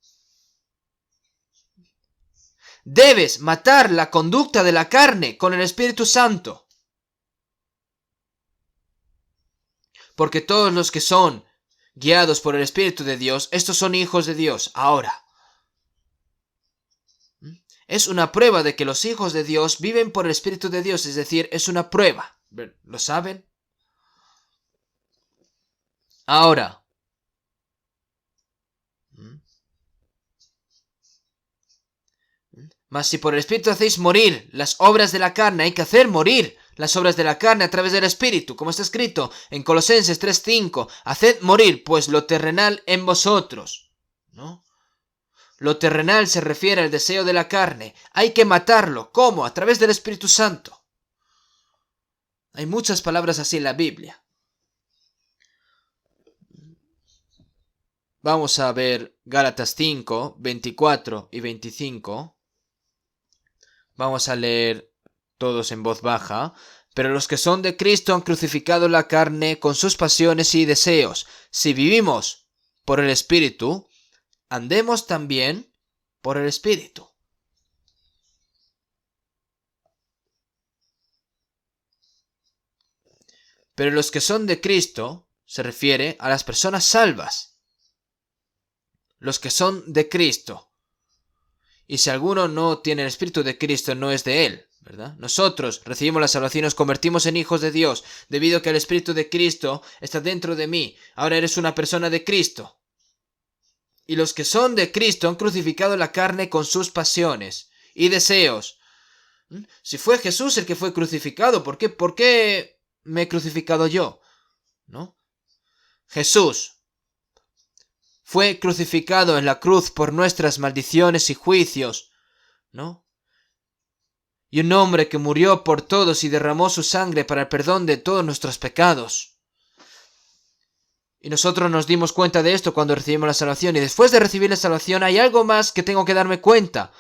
Debes matar la conducta de la carne con el Espíritu Santo. Porque todos los que son guiados por el Espíritu de Dios, estos son hijos de Dios. Ahora, es una prueba de que los hijos de Dios viven por el Espíritu de Dios, es decir, es una prueba. ¿Lo saben? Ahora, mas si por el Espíritu hacéis morir las obras de la carne, hay que hacer morir las obras de la carne a través del Espíritu, como está escrito en Colosenses 3:5, haced morir pues lo terrenal en vosotros, ¿no? Lo terrenal se refiere al deseo de la carne, hay que matarlo, ¿cómo? A través del Espíritu Santo. Hay muchas palabras así en la Biblia. Vamos a ver Gálatas 5, 24 y 25. Vamos a leer todos en voz baja. Pero los que son de Cristo han crucificado la carne con sus pasiones y deseos. Si vivimos por el Espíritu, andemos también por el Espíritu. Pero los que son de Cristo se refiere a las personas salvas. Los que son de Cristo. Y si alguno no tiene el Espíritu de Cristo, no es de él. ¿verdad? Nosotros recibimos la salvación y nos convertimos en hijos de Dios debido a que el Espíritu de Cristo está dentro de mí. Ahora eres una persona de Cristo. Y los que son de Cristo han crucificado la carne con sus pasiones y deseos. Si fue Jesús el que fue crucificado, ¿por qué me he crucificado yo? ¿No? Jesús fue crucificado en la cruz por nuestras maldiciones y juicios, ¿no? Y un hombre que murió por todos y derramó su sangre para el perdón de todos nuestros pecados. Y nosotros nos dimos cuenta de esto cuando recibimos la salvación. Y después de recibir la salvación hay algo más que tengo que darme cuenta.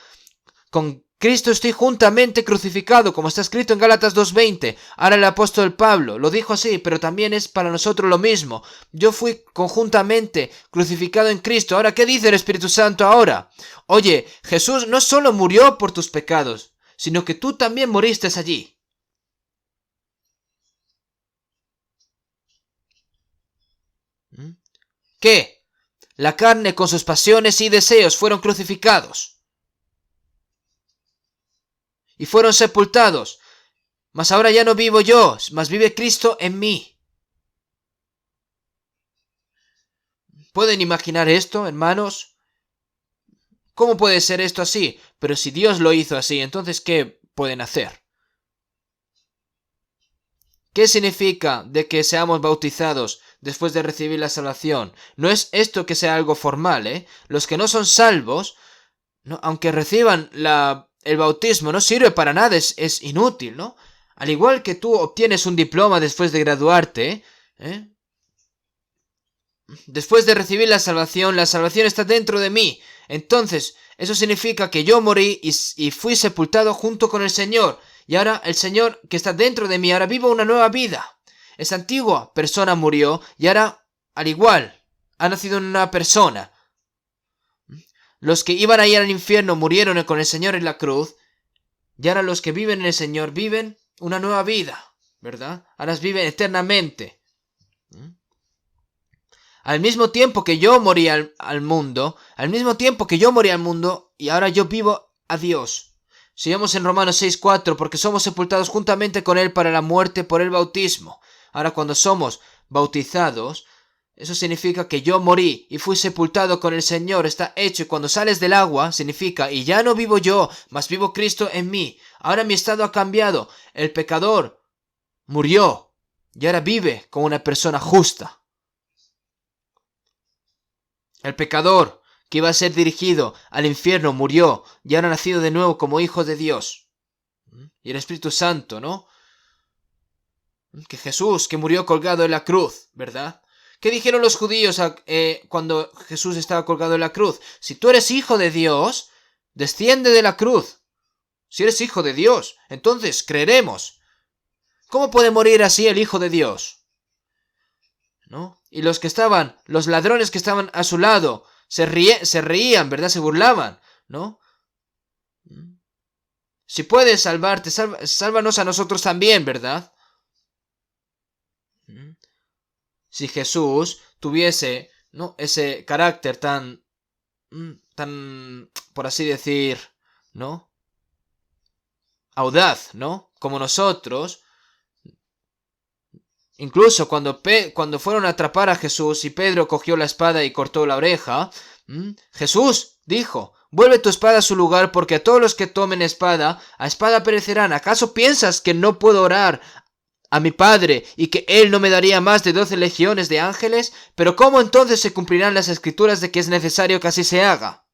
Con Cristo estoy juntamente crucificado, como está escrito en Gálatas 2:20. Ahora el apóstol Pablo lo dijo así, pero también es para nosotros lo mismo. Yo fui conjuntamente crucificado en Cristo. Ahora, ¿qué dice el Espíritu Santo ahora? Oye, Jesús no solo murió por tus pecados, sino que tú también moriste allí. ¿Qué? La carne con sus pasiones y deseos fueron crucificados. Y fueron sepultados. Mas ahora ya no vivo yo, mas vive Cristo en mí. ¿Pueden imaginar esto, hermanos? ¿Cómo puede ser esto así? Pero si Dios lo hizo así, entonces ¿qué pueden hacer? ¿Qué significa de que seamos bautizados después de recibir la salvación? No es esto que sea algo formal, ¿eh? Los que no son salvos, no, aunque reciban el bautismo, no sirve para nada, es inútil, ¿no? Al igual que tú obtienes un diploma después de graduarte, ¿eh? Después de recibir la salvación está dentro de mí. Entonces, eso significa que yo morí y fui sepultado junto con el Señor. Y ahora el Señor que está dentro de mí, ahora vivo una nueva vida. Esa antigua persona murió y ahora, al igual, ha nacido una nueva persona. Los que iban a ir al infierno murieron con el Señor en la cruz. Y ahora los que viven en el Señor viven una nueva vida, ¿verdad? Ahora viven eternamente. Al mismo tiempo que yo morí al mundo, y ahora yo vivo a Dios. Sigamos en Romanos 6:4, porque somos sepultados juntamente con Él para la muerte por el bautismo. Ahora cuando somos bautizados, eso significa que yo morí y fui sepultado con el Señor, está hecho. Y cuando sales del agua, significa, y ya no vivo yo, mas vivo Cristo en mí. Ahora mi estado ha cambiado. El pecador murió y ahora vive como una persona justa. El pecador que iba a ser dirigido al infierno murió y ahora ha nacido de nuevo como hijo de Dios. Y el Espíritu Santo, ¿no? Que Jesús, que murió colgado en la cruz, ¿verdad? ¿Qué dijeron los judíos cuando Jesús estaba colgado en la cruz? Si tú eres hijo de Dios, desciende de la cruz. Si eres hijo de Dios, entonces creeremos. ¿Cómo puede morir así el Hijo de Dios? ¿No? Y los ladrones que estaban a su lado, se reían, ¿verdad? Se burlaban, ¿no? Si puedes salvarte, sálvanos a nosotros también, ¿verdad? Si Jesús tuviese, ¿no?, ese carácter tan, por así decir, ¿no?, audaz, ¿no?, como nosotros. Incluso cuando fueron a atrapar a Jesús y Pedro cogió la espada y cortó la oreja, Jesús dijo: vuelve tu espada a su lugar, porque a todos los que tomen espada, a espada perecerán. ¿Acaso piensas que no puedo orar a mi Padre y que Él no me daría más de 12 legiones de ángeles? Pero ¿cómo entonces se cumplirán las escrituras de que es necesario que así se haga?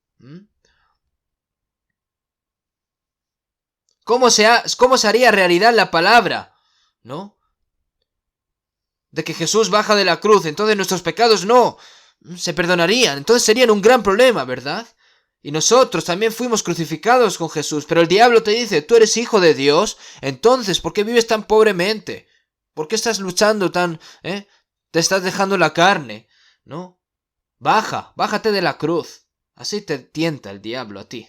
¿Cómo se haría realidad la palabra, ¿no?, de que Jesús baja de la cruz? Entonces nuestros pecados no se perdonarían. Entonces serían un gran problema, ¿verdad? Y nosotros también fuimos crucificados con Jesús. Pero el diablo te dice: tú eres hijo de Dios, entonces ¿por qué vives tan pobremente? ¿Por qué estás luchando tan, te estás dejando la carne, ¿no? Bájate de la cruz. Así te tienta el diablo a ti.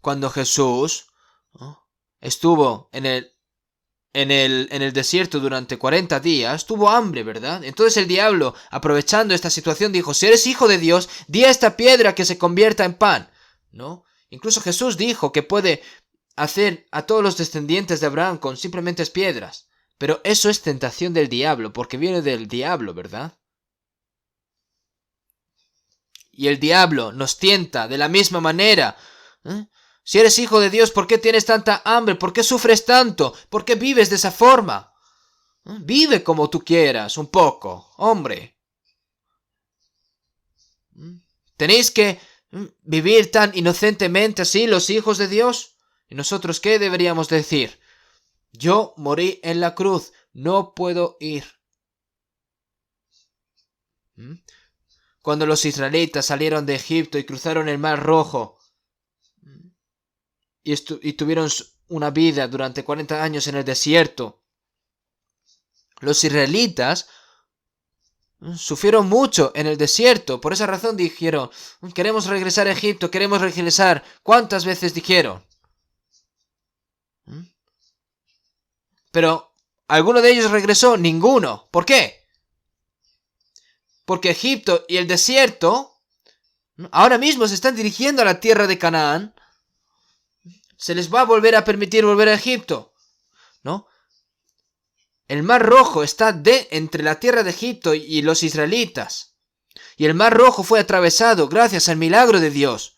Cuando Jesús, ¿no?, estuvo en el desierto durante 40 días, tuvo hambre, ¿verdad? Entonces el diablo, aprovechando esta situación, dijo: si eres hijo de Dios, di a esta piedra que se convierta en pan, ¿no? Incluso Jesús dijo que puede hacer a todos los descendientes de Abraham con simplemente piedras. Pero eso es tentación del diablo, porque viene del diablo, ¿verdad? Y el diablo nos tienta de la misma manera. Si eres hijo de Dios, ¿por qué tienes tanta hambre? ¿Por qué sufres tanto? ¿Por qué vives de esa forma? Vive como tú quieras, un poco, hombre. ¿Tenéis que vivir tan inocentemente así los hijos de Dios? ¿Y nosotros qué deberíamos decir? Yo morí en la cruz, no puedo ir. Cuando los israelitas salieron de Egipto y cruzaron el Mar Rojo y tuvieron una vida durante 40 años en el desierto, los israelitas sufrieron mucho en el desierto. Por esa razón dijeron, queremos regresar a Egipto, queremos regresar. ¿Cuántas veces dijeron? Pero ¿alguno de ellos regresó? Ninguno. ¿Por qué? Porque Egipto y el desierto ahora mismo se están dirigiendo a la tierra de Canaán. Se les va a volver a permitir volver a Egipto, ¿no? El Mar Rojo está entre la tierra de Egipto y los israelitas. Y el Mar Rojo fue atravesado gracias al milagro de Dios.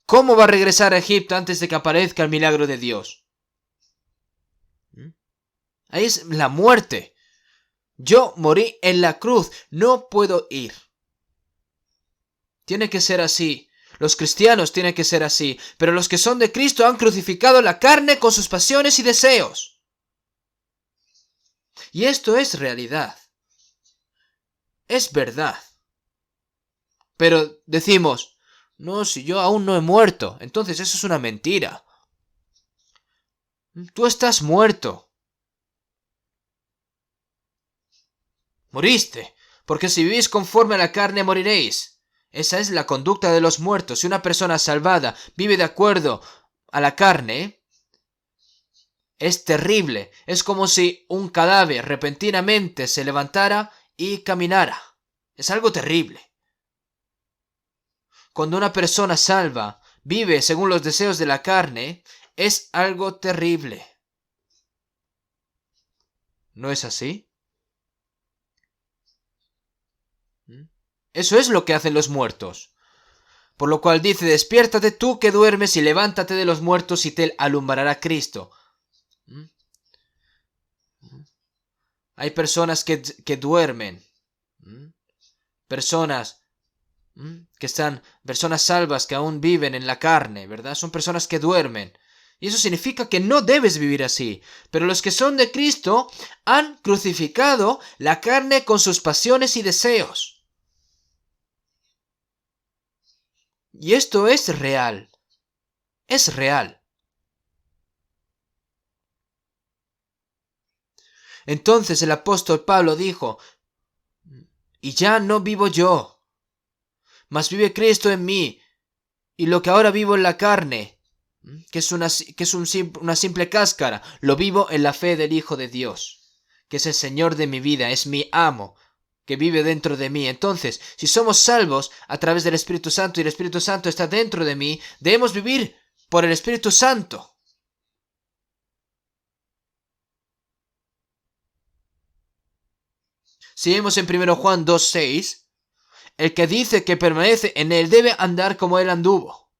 ¿Cómo va a regresar a Egipto antes de que aparezca el milagro de Dios? Ahí es la muerte. Yo morí en la cruz, no puedo ir. Tiene que ser así. Los cristianos tienen que ser así. Pero los que son de Cristo han crucificado la carne con sus pasiones y deseos. Y esto es realidad. Es verdad. Pero decimos, no, si yo aún no he muerto. Entonces eso es una mentira. Tú estás muerto. Moriste. Porque si vivís conforme a la carne moriréis. Esa es la conducta de los muertos. Si una persona salvada vive de acuerdo a la carne, es terrible. Es como si un cadáver repentinamente se levantara y caminara. Es algo terrible. Cuando una persona salva vive según los deseos de la carne, es algo terrible. ¿No es así? Eso es lo que hacen los muertos. Por lo cual dice, despiértate tú que duermes y levántate de los muertos y te alumbrará Cristo. Hay personas que duermen. Personas personas salvas que aún viven en la carne, ¿verdad? Son personas que duermen. Y eso significa que no debes vivir así. Pero los que son de Cristo han crucificado la carne con sus pasiones y deseos. Y esto es real. Es real. Entonces el apóstol Pablo dijo, y ya no vivo yo, mas vive Cristo en mí, y lo que ahora vivo en la carne, que es una simple cáscara, lo vivo en la fe del Hijo de Dios, que es el Señor de mi vida, es mi amo, que vive dentro de mí. Entonces, si somos salvos a través del Espíritu Santo y el Espíritu Santo está dentro de mí, debemos vivir por el Espíritu Santo. Si vemos en 1 Juan 2:6, el que dice que permanece en él debe andar como él anduvo.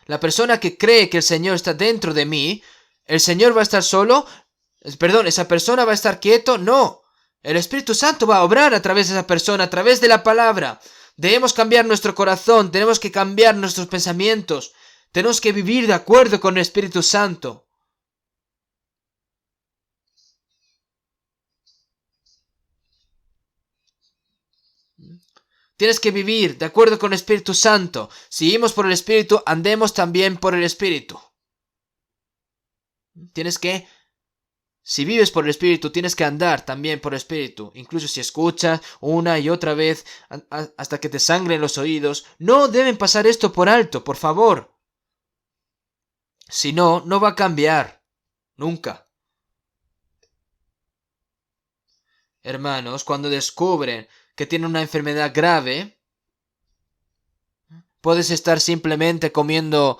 La persona que cree que el Señor está dentro de mí, ¿el Señor va a estar solo? Perdón, ¿esa persona va a estar quieto? No. El Espíritu Santo va a obrar a través de esa persona, a través de la palabra. Debemos cambiar nuestro corazón, tenemos que cambiar nuestros pensamientos, tenemos que vivir de acuerdo con el Espíritu Santo. Tienes que vivir de acuerdo con el Espíritu Santo. Si vivimos por el Espíritu, andemos también por el Espíritu. Si vives por el Espíritu, tienes que andar también por el Espíritu. Incluso si escuchas una y otra vez hasta que te sangren los oídos. No deben pasar esto por alto, por favor. Si no, no va a cambiar. Nunca. Hermanos, cuando descubren que tiene una enfermedad grave. Puedes estar simplemente comiendo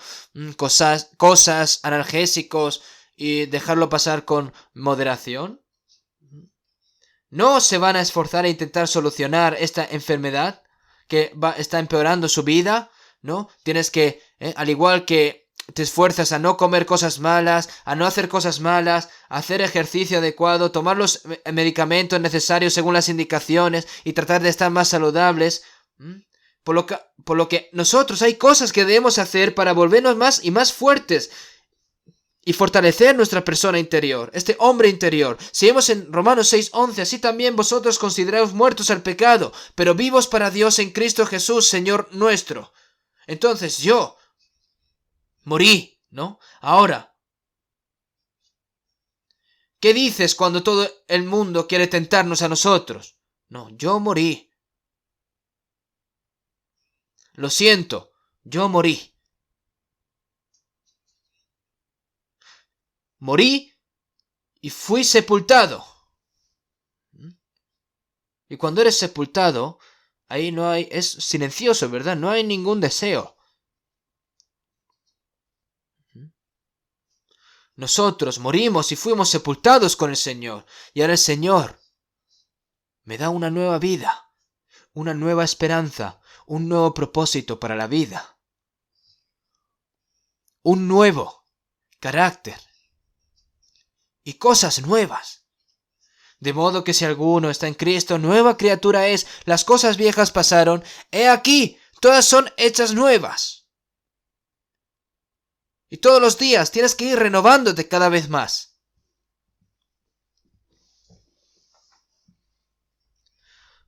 cosas, analgésicos y dejarlo pasar con moderación. No se van a esforzar a intentar solucionar esta enfermedad que está empeorando su vida, ¿no? Tienes que, al igual que te esfuerzas a no comer cosas malas, a no hacer cosas malas, a hacer ejercicio adecuado, tomar los medicamentos necesarios según las indicaciones y tratar de estar más saludables. Por lo que nosotros hay cosas que debemos hacer para volvernos más y más fuertes y fortalecer nuestra persona interior, este hombre interior. Si vemos en Romanos 6:11, así también vosotros consideraos muertos al pecado, pero vivos para Dios en Cristo Jesús, Señor nuestro. Entonces yo morí, ¿no? Ahora, ¿qué dices cuando todo el mundo quiere tentarnos a nosotros? No, yo morí. Lo siento, yo morí. Morí y fui sepultado. Y cuando eres sepultado, ahí no hay, es silencioso, ¿verdad? No hay ningún deseo. Nosotros morimos y fuimos sepultados con el Señor. Y ahora el Señor me da una nueva vida, una nueva esperanza, un nuevo propósito para la vida. Un nuevo carácter. Y cosas nuevas. De modo que si alguno está en Cristo, nueva criatura es, las cosas viejas pasaron, he aquí, todas son hechas nuevas. Y todos los días tienes que ir renovándote cada vez más.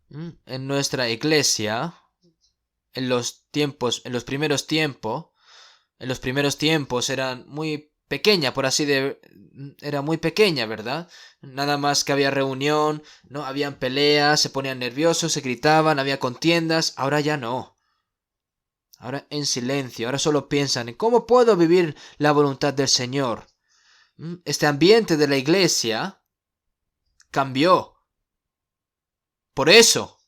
En nuestra iglesia, en los primeros tiempos eran muy pequeña, era muy pequeña, ¿verdad? Nada más que había reunión, ¿no? Habían peleas, se ponían nerviosos, se gritaban, había contiendas. Ahora ya no. Ahora en silencio, ahora solo piensan en cómo puedo vivir la voluntad del Señor. Este ambiente de la iglesia cambió. Por eso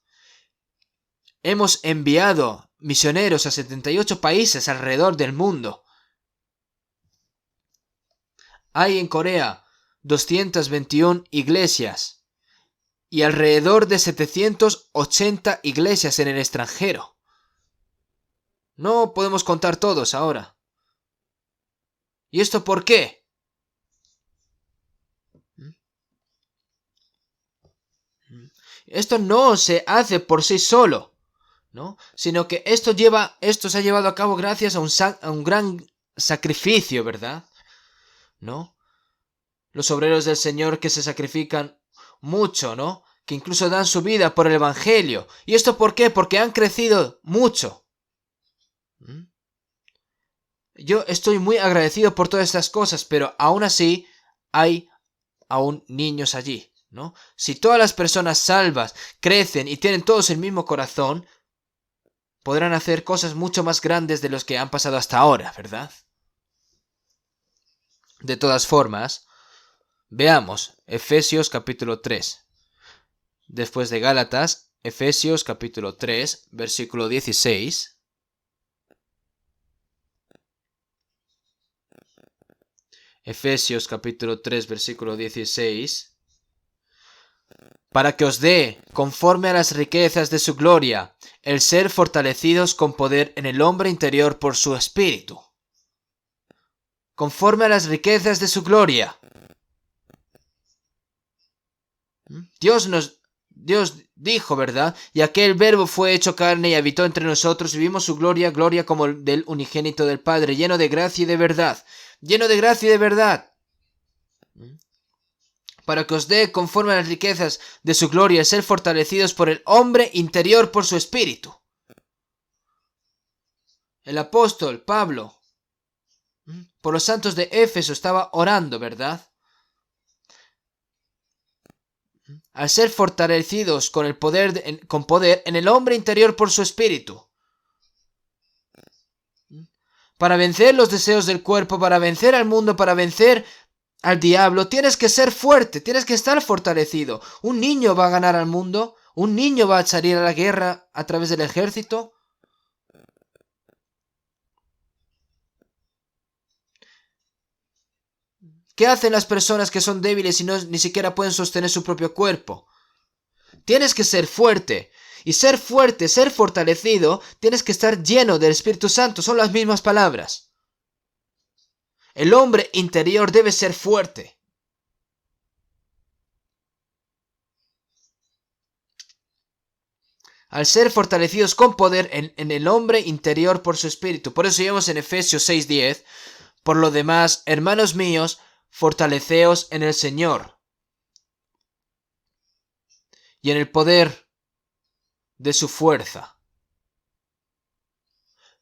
hemos enviado misioneros a 78 países alrededor del mundo. Hay en Corea 221 iglesias y alrededor de 780 iglesias en el extranjero. No podemos contar todos ahora. ¿Y esto por qué? Esto no se hace por sí solo, ¿no? Sino que esto se ha llevado a cabo gracias a un gran sacrificio, ¿verdad? ¿No? Los obreros del Señor que se sacrifican mucho, ¿no? Que incluso dan su vida por el Evangelio. ¿Y esto por qué? Porque han crecido mucho. Yo estoy muy agradecido por todas estas cosas, pero aún así hay aún niños allí, ¿no? Si todas las personas salvas crecen y tienen todos el mismo corazón, podrán hacer cosas mucho más grandes de los que han pasado hasta ahora, ¿verdad? De todas formas, veamos Efesios capítulo 3. Después de Gálatas, Efesios capítulo 3, versículo 16. Efesios capítulo 3, versículo 16. Para que os dé, conforme a las riquezas de su gloria, el ser fortalecidos con poder en el hombre interior por su espíritu. Conforme a las riquezas de su gloria. Dios dijo, ¿verdad? Y aquel verbo fue hecho carne y habitó entre nosotros y vimos su gloria, gloria como del unigénito del Padre, lleno de gracia y de verdad. Lleno de gracia y de verdad. Para que os dé, conforme a las riquezas de su gloria, ser fortalecidos por el hombre interior por su espíritu. El apóstol Pablo, por los santos de Éfeso, estaba orando, ¿verdad? Al ser fortalecidos con poder en el hombre interior por su espíritu. Para vencer los deseos del cuerpo, para vencer al mundo, para vencer al diablo, tienes que ser fuerte, tienes que estar fortalecido. ¿Un niño va a ganar al mundo? ¿Un niño va a salir a la guerra a través del ejército? ¿Qué hacen las personas que son débiles y ni siquiera pueden sostener su propio cuerpo? Tienes que ser fuerte. Y ser fuerte, ser fortalecido, tienes que estar lleno del Espíritu Santo. Son las mismas palabras. El hombre interior debe ser fuerte. Al ser fortalecidos con poder en el hombre interior por su Espíritu. Por eso vemos en Efesios 6:10, por lo demás, hermanos míos, fortaleceos en el Señor y en el poder de su fuerza.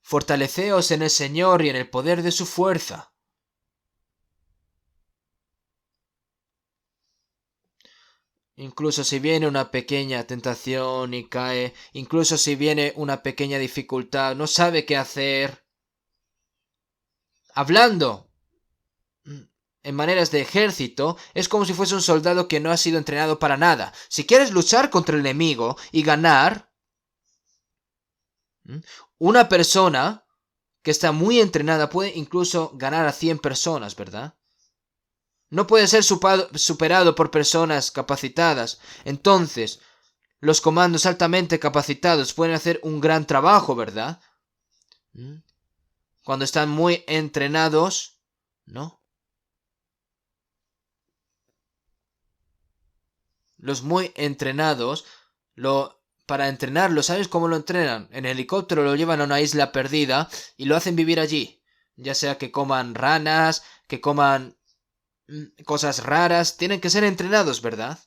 Fortaleceos en el Señor y en el poder de su fuerza. Incluso si viene una pequeña tentación y cae, incluso si viene una pequeña dificultad, no sabe qué hacer. Hablando en maneras de ejército, es como si fuese un soldado que no ha sido entrenado para nada. Si quieres luchar contra el enemigo y ganar, una persona que está muy entrenada puede incluso ganar a 100 personas, ¿verdad? No puede ser superado por personas capacitadas. Entonces, los comandos altamente capacitados pueden hacer un gran trabajo, ¿verdad? Cuando están muy entrenados, ¿no? Los muy entrenados, para entrenarlo, ¿sabes cómo lo entrenan? En helicóptero lo llevan a una isla perdida y lo hacen vivir allí. Ya sea que coman ranas, que coman cosas raras, tienen que ser entrenados, ¿verdad?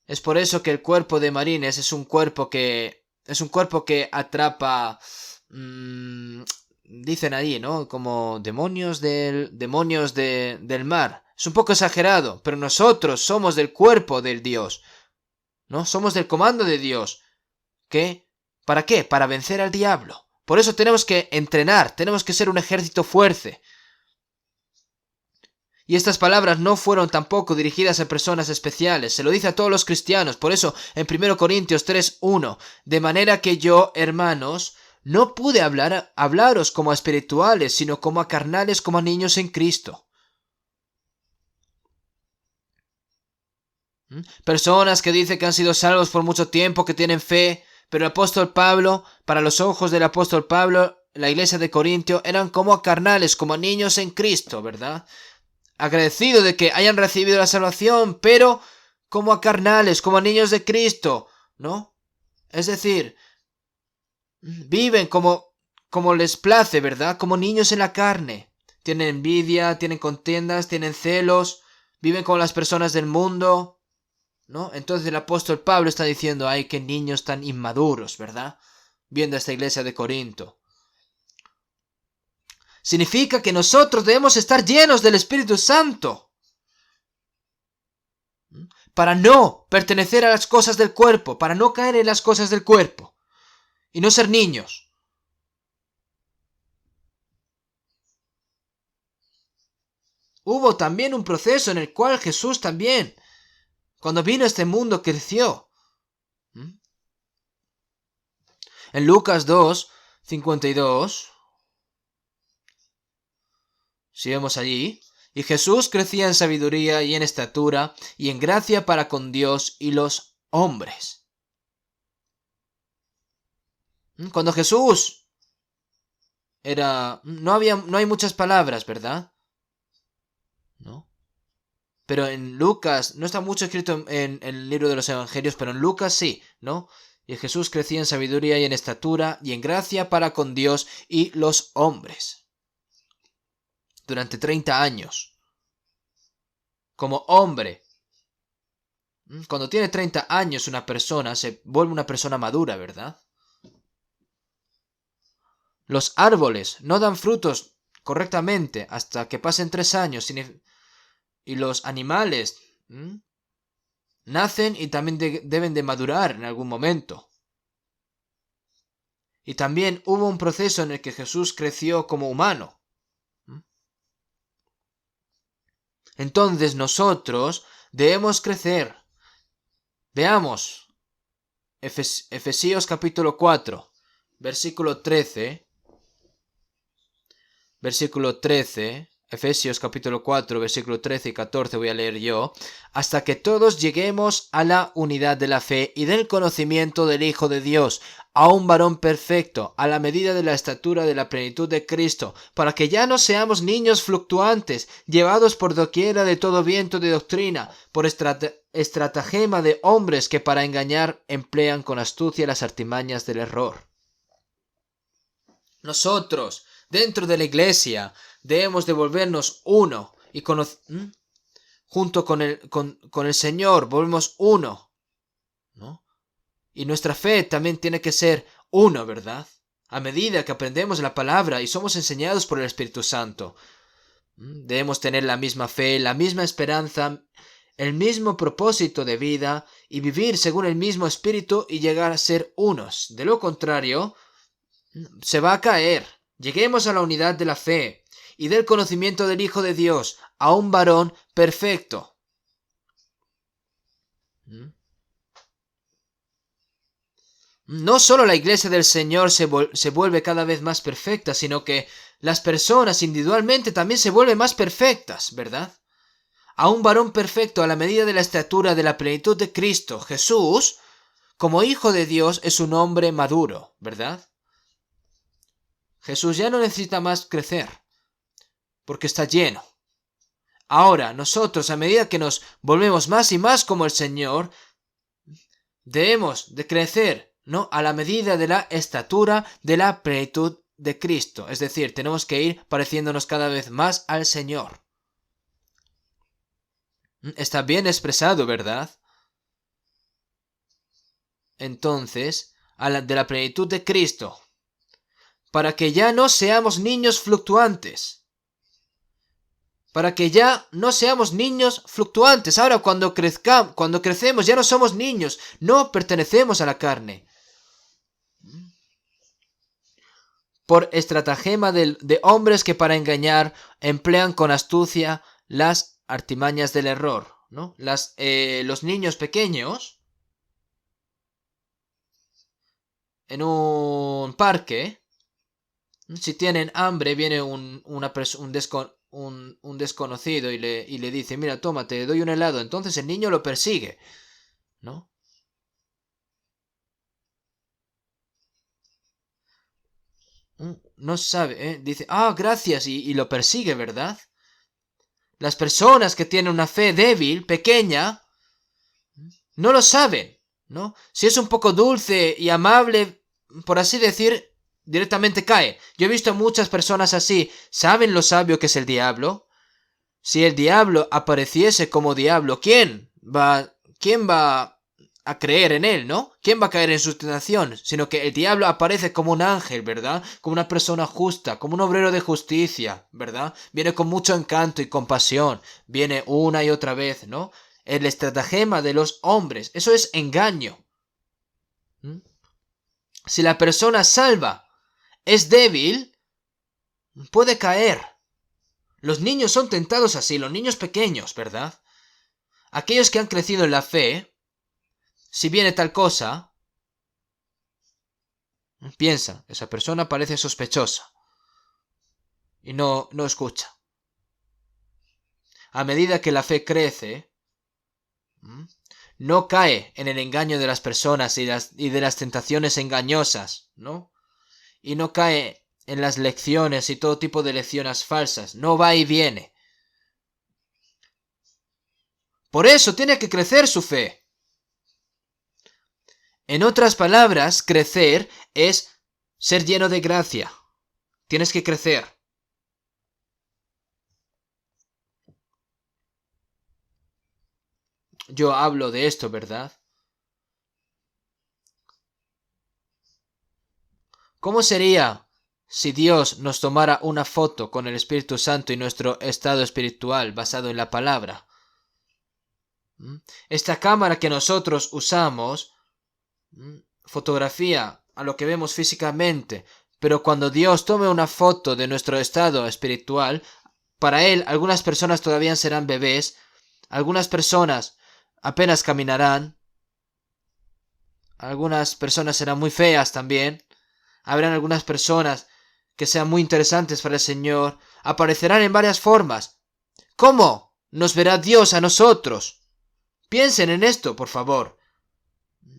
Es por eso que el cuerpo de marines es un cuerpo que atrapa, dicen ahí, ¿no? Como demonios del mar. Es un poco exagerado, pero nosotros somos del cuerpo del Dios, ¿no? Somos del comando de Dios. ¿Qué? ¿Para qué? Para vencer al diablo. Por eso tenemos que entrenar, tenemos que ser un ejército fuerte. Y estas palabras no fueron tampoco dirigidas a personas especiales, se lo dice a todos los cristianos. Por eso, en 1 Corintios 3:1, de manera que yo, hermanos, no pude hablaros como a espirituales, sino como a carnales, como a niños en Cristo. Personas que dicen que han sido salvos por mucho tiempo, que tienen fe, pero el apóstol Pablo, para los ojos del apóstol Pablo, la iglesia de Corintio, eran como a carnales, como a niños en Cristo, ¿verdad? Agradecido de que hayan recibido la salvación, pero como a carnales, como a niños de Cristo, ¿no? Es decir, viven como les place, ¿verdad? Como niños en la carne. Tienen envidia, tienen contiendas, tienen celos, viven como las personas del mundo, ¿no? Entonces el apóstol Pablo está diciendo, ay, qué niños tan inmaduros, ¿verdad? Viendo esta iglesia de Corinto. Significa que nosotros debemos estar llenos del Espíritu Santo para no pertenecer a las cosas del cuerpo, para no caer en las cosas del cuerpo y no ser niños. Hubo también un proceso en el cual Jesús también, cuando vino a este mundo, creció. En Lucas 2:52, si vemos allí, y Jesús crecía en sabiduría y en estatura y en gracia para con Dios y los hombres. Cuando Jesús no hay muchas palabras, ¿verdad? ¿No? Pero en Lucas, no está mucho escrito en el libro de los Evangelios, pero en Lucas sí, ¿no? Y Jesús crecía en sabiduría y en estatura y en gracia para con Dios y los hombres. Durante 30 años. Como hombre. Cuando tiene 30 años una persona se vuelve una persona madura, ¿verdad? Los árboles no dan frutos correctamente hasta que pasen 3 años. Y los animales nacen y también deben de madurar en algún momento. Y también hubo un proceso en el que Jesús creció como humano. Entonces nosotros debemos crecer. Veamos Efesios capítulo 4, versículo 13. Versículo 13. Efesios capítulo 4, versículo 13 y 14 voy a leer yo. Hasta que todos lleguemos a la unidad de la fe y del conocimiento del Hijo de Dios, a un varón perfecto, a la medida de la estatura de la plenitud de Cristo, para que ya no seamos niños fluctuantes, llevados por doquiera de todo viento de doctrina, por estratagema de hombres que para engañar emplean con astucia las artimañas del error. Nosotros, dentro de la iglesia, debemos de volvernos uno y junto con el Señor, volvemos uno, ¿no? Y nuestra fe también tiene que ser uno, ¿verdad? A medida que aprendemos la palabra y somos enseñados por el Espíritu Santo, debemos tener la misma fe, la misma esperanza, el mismo propósito de vida y vivir según el mismo Espíritu y llegar a ser unos. De lo contrario, se va a caer. Lleguemos a la unidad de la fe y del conocimiento del Hijo de Dios, a un varón perfecto. No solo la iglesia del Señor se vuelve cada vez más perfecta, sino que las personas individualmente también se vuelven más perfectas, ¿verdad? A un varón perfecto a la medida de la estatura de la plenitud de Cristo. Jesús, como Hijo de Dios, es un hombre maduro, ¿verdad? Jesús ya no necesita más crecer, porque está lleno. Ahora, nosotros, a medida que nos volvemos más y más como el Señor, debemos de crecer, ¿no? A la medida de la estatura de la plenitud de Cristo. Es decir, tenemos que ir pareciéndonos cada vez más al Señor. Está bien expresado, ¿verdad? Entonces, de la plenitud de Cristo, para que ya no seamos niños fluctuantes. Para que ya no seamos niños fluctuantes. Ahora, cuando crecemos, ya no somos niños, no pertenecemos a la carne. Por estratagema de hombres que para engañar emplean con astucia las artimañas del error, ¿no? Los niños pequeños en un parque, si tienen hambre, viene un desconocido y le dice, mira, toma, te doy un helado. Entonces el niño lo persigue, ¿no? No sabe, dice, gracias, y lo persigue, ¿verdad? Las personas que tienen una fe débil, pequeña, no lo saben, ¿no? Si es un poco dulce y amable, por así decir, directamente cae. Yo he visto muchas personas así. ¿Saben lo sabio que es el diablo? Si el diablo apareciese como diablo, ¿quién va a creer en él, no? ¿Quién va a caer en su tentación? Sino que el diablo aparece como un ángel, ¿verdad? Como una persona justa, como un obrero de justicia, ¿verdad? Viene con mucho encanto y compasión. Viene una y otra vez, ¿no? El estratagema de los hombres. Eso es engaño. Si la persona salva es débil, puede caer. Los niños son tentados así, los niños pequeños, ¿verdad? Aquellos que han crecido en la fe, si viene tal cosa, piensa, esa persona parece sospechosa y no escucha. A medida que la fe crece, no cae en el engaño de las personas y de las tentaciones engañosas, ¿no? Y no cae en las lecciones y todo tipo de lecciones falsas. No va y viene. Por eso tiene que crecer su fe. En otras palabras, crecer es ser lleno de gracia. Tienes que crecer. Yo hablo de esto, ¿verdad? ¿Cómo sería si Dios nos tomara una foto con el Espíritu Santo y nuestro estado espiritual basado en la palabra? Esta cámara que nosotros usamos fotografía a lo que vemos físicamente, pero cuando Dios tome una foto de nuestro estado espiritual, para Él algunas personas todavía serán bebés, algunas personas apenas caminarán, algunas personas serán muy feas también, habrán algunas personas que sean muy interesantes para el Señor, aparecerán en varias formas. ¿Cómo nos verá Dios a nosotros? Piensen en esto, por favor.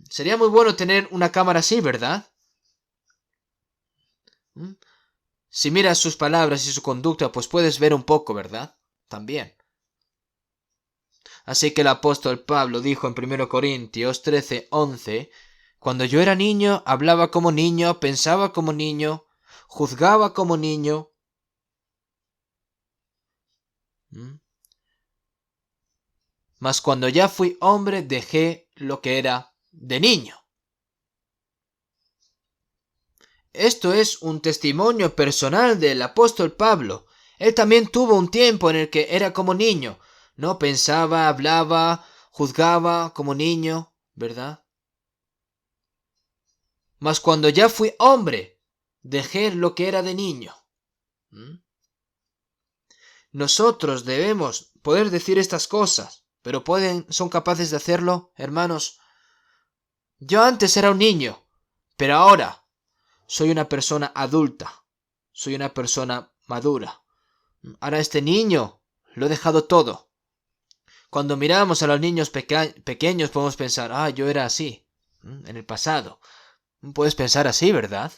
Sería muy bueno tener una cámara así, ¿verdad? Si miras sus palabras y su conducta, pues puedes ver un poco, ¿verdad? También. Así que el apóstol Pablo dijo en 1 Corintios 13:11, cuando yo era niño, hablaba como niño, pensaba como niño, juzgaba como niño. Mas cuando ya fui hombre, dejé lo que era de niño. Esto es un testimonio personal del apóstol Pablo. Él también tuvo un tiempo en el que era como niño. No pensaba, hablaba, juzgaba como niño, ¿verdad? Mas cuando ya fui hombre, dejé lo que era de niño. Nosotros debemos poder decir estas cosas, pero son capaces de hacerlo, hermanos. Yo antes era un niño, pero ahora soy una persona adulta, soy una persona madura. Ahora este niño lo he dejado todo. Cuando miramos a los niños pequeños podemos pensar, yo era así, en el pasado. Puedes pensar así, ¿verdad?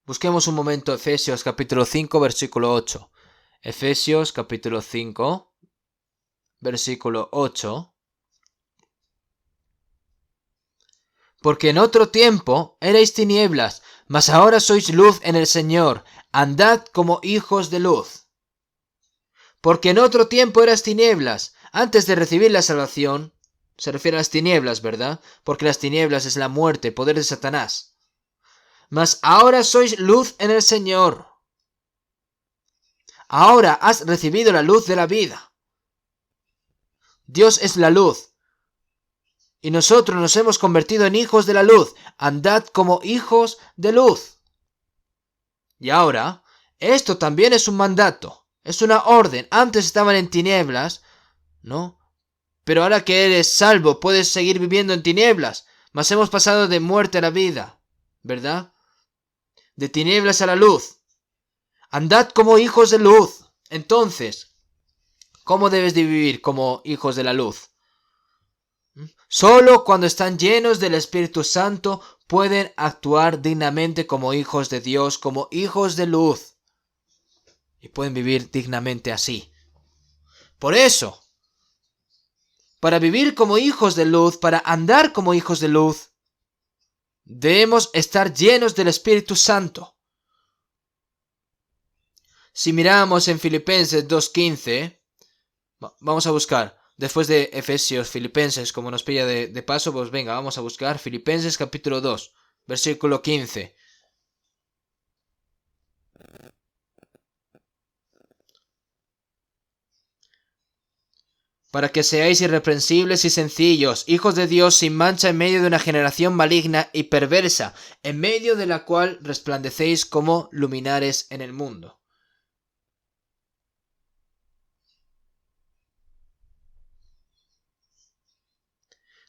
Busquemos un momento Efesios capítulo 5, versículo 8. Efesios capítulo 5, versículo 8. Porque en otro tiempo erais tinieblas, mas ahora sois luz en el Señor. Andad como hijos de luz. Porque en otro tiempo eras tinieblas, antes de recibir la salvación. Se refiere a las tinieblas, ¿verdad? Porque las tinieblas es la muerte, poder de Satanás. Mas ahora sois luz en el Señor. Ahora has recibido la luz de la vida. Dios es la luz. Y nosotros nos hemos convertido en hijos de la luz. Andad como hijos de luz. Y ahora, esto también es un mandato. Es una orden. Antes estaban en tinieblas, ¿no? Pero ahora que eres salvo, puedes seguir viviendo en tinieblas. Mas hemos pasado de muerte a la vida, ¿verdad? De tinieblas a la luz. Andad como hijos de luz. Entonces, ¿cómo debes de vivir como hijos de la luz? Solo cuando están llenos del Espíritu Santo pueden actuar dignamente como hijos de Dios, como hijos de luz. Y pueden vivir dignamente así. Por eso, para vivir como hijos de luz, para andar como hijos de luz, debemos estar llenos del Espíritu Santo. Si miramos en Filipenses 2:15, vamos a buscar, después de Efesios, Filipenses, como nos pilla de paso, pues venga, vamos a buscar Filipenses capítulo 2, versículo 15. Para que seáis irreprensibles y sencillos, hijos de Dios sin mancha en medio de una generación maligna y perversa, en medio de la cual resplandecéis como luminares en el mundo.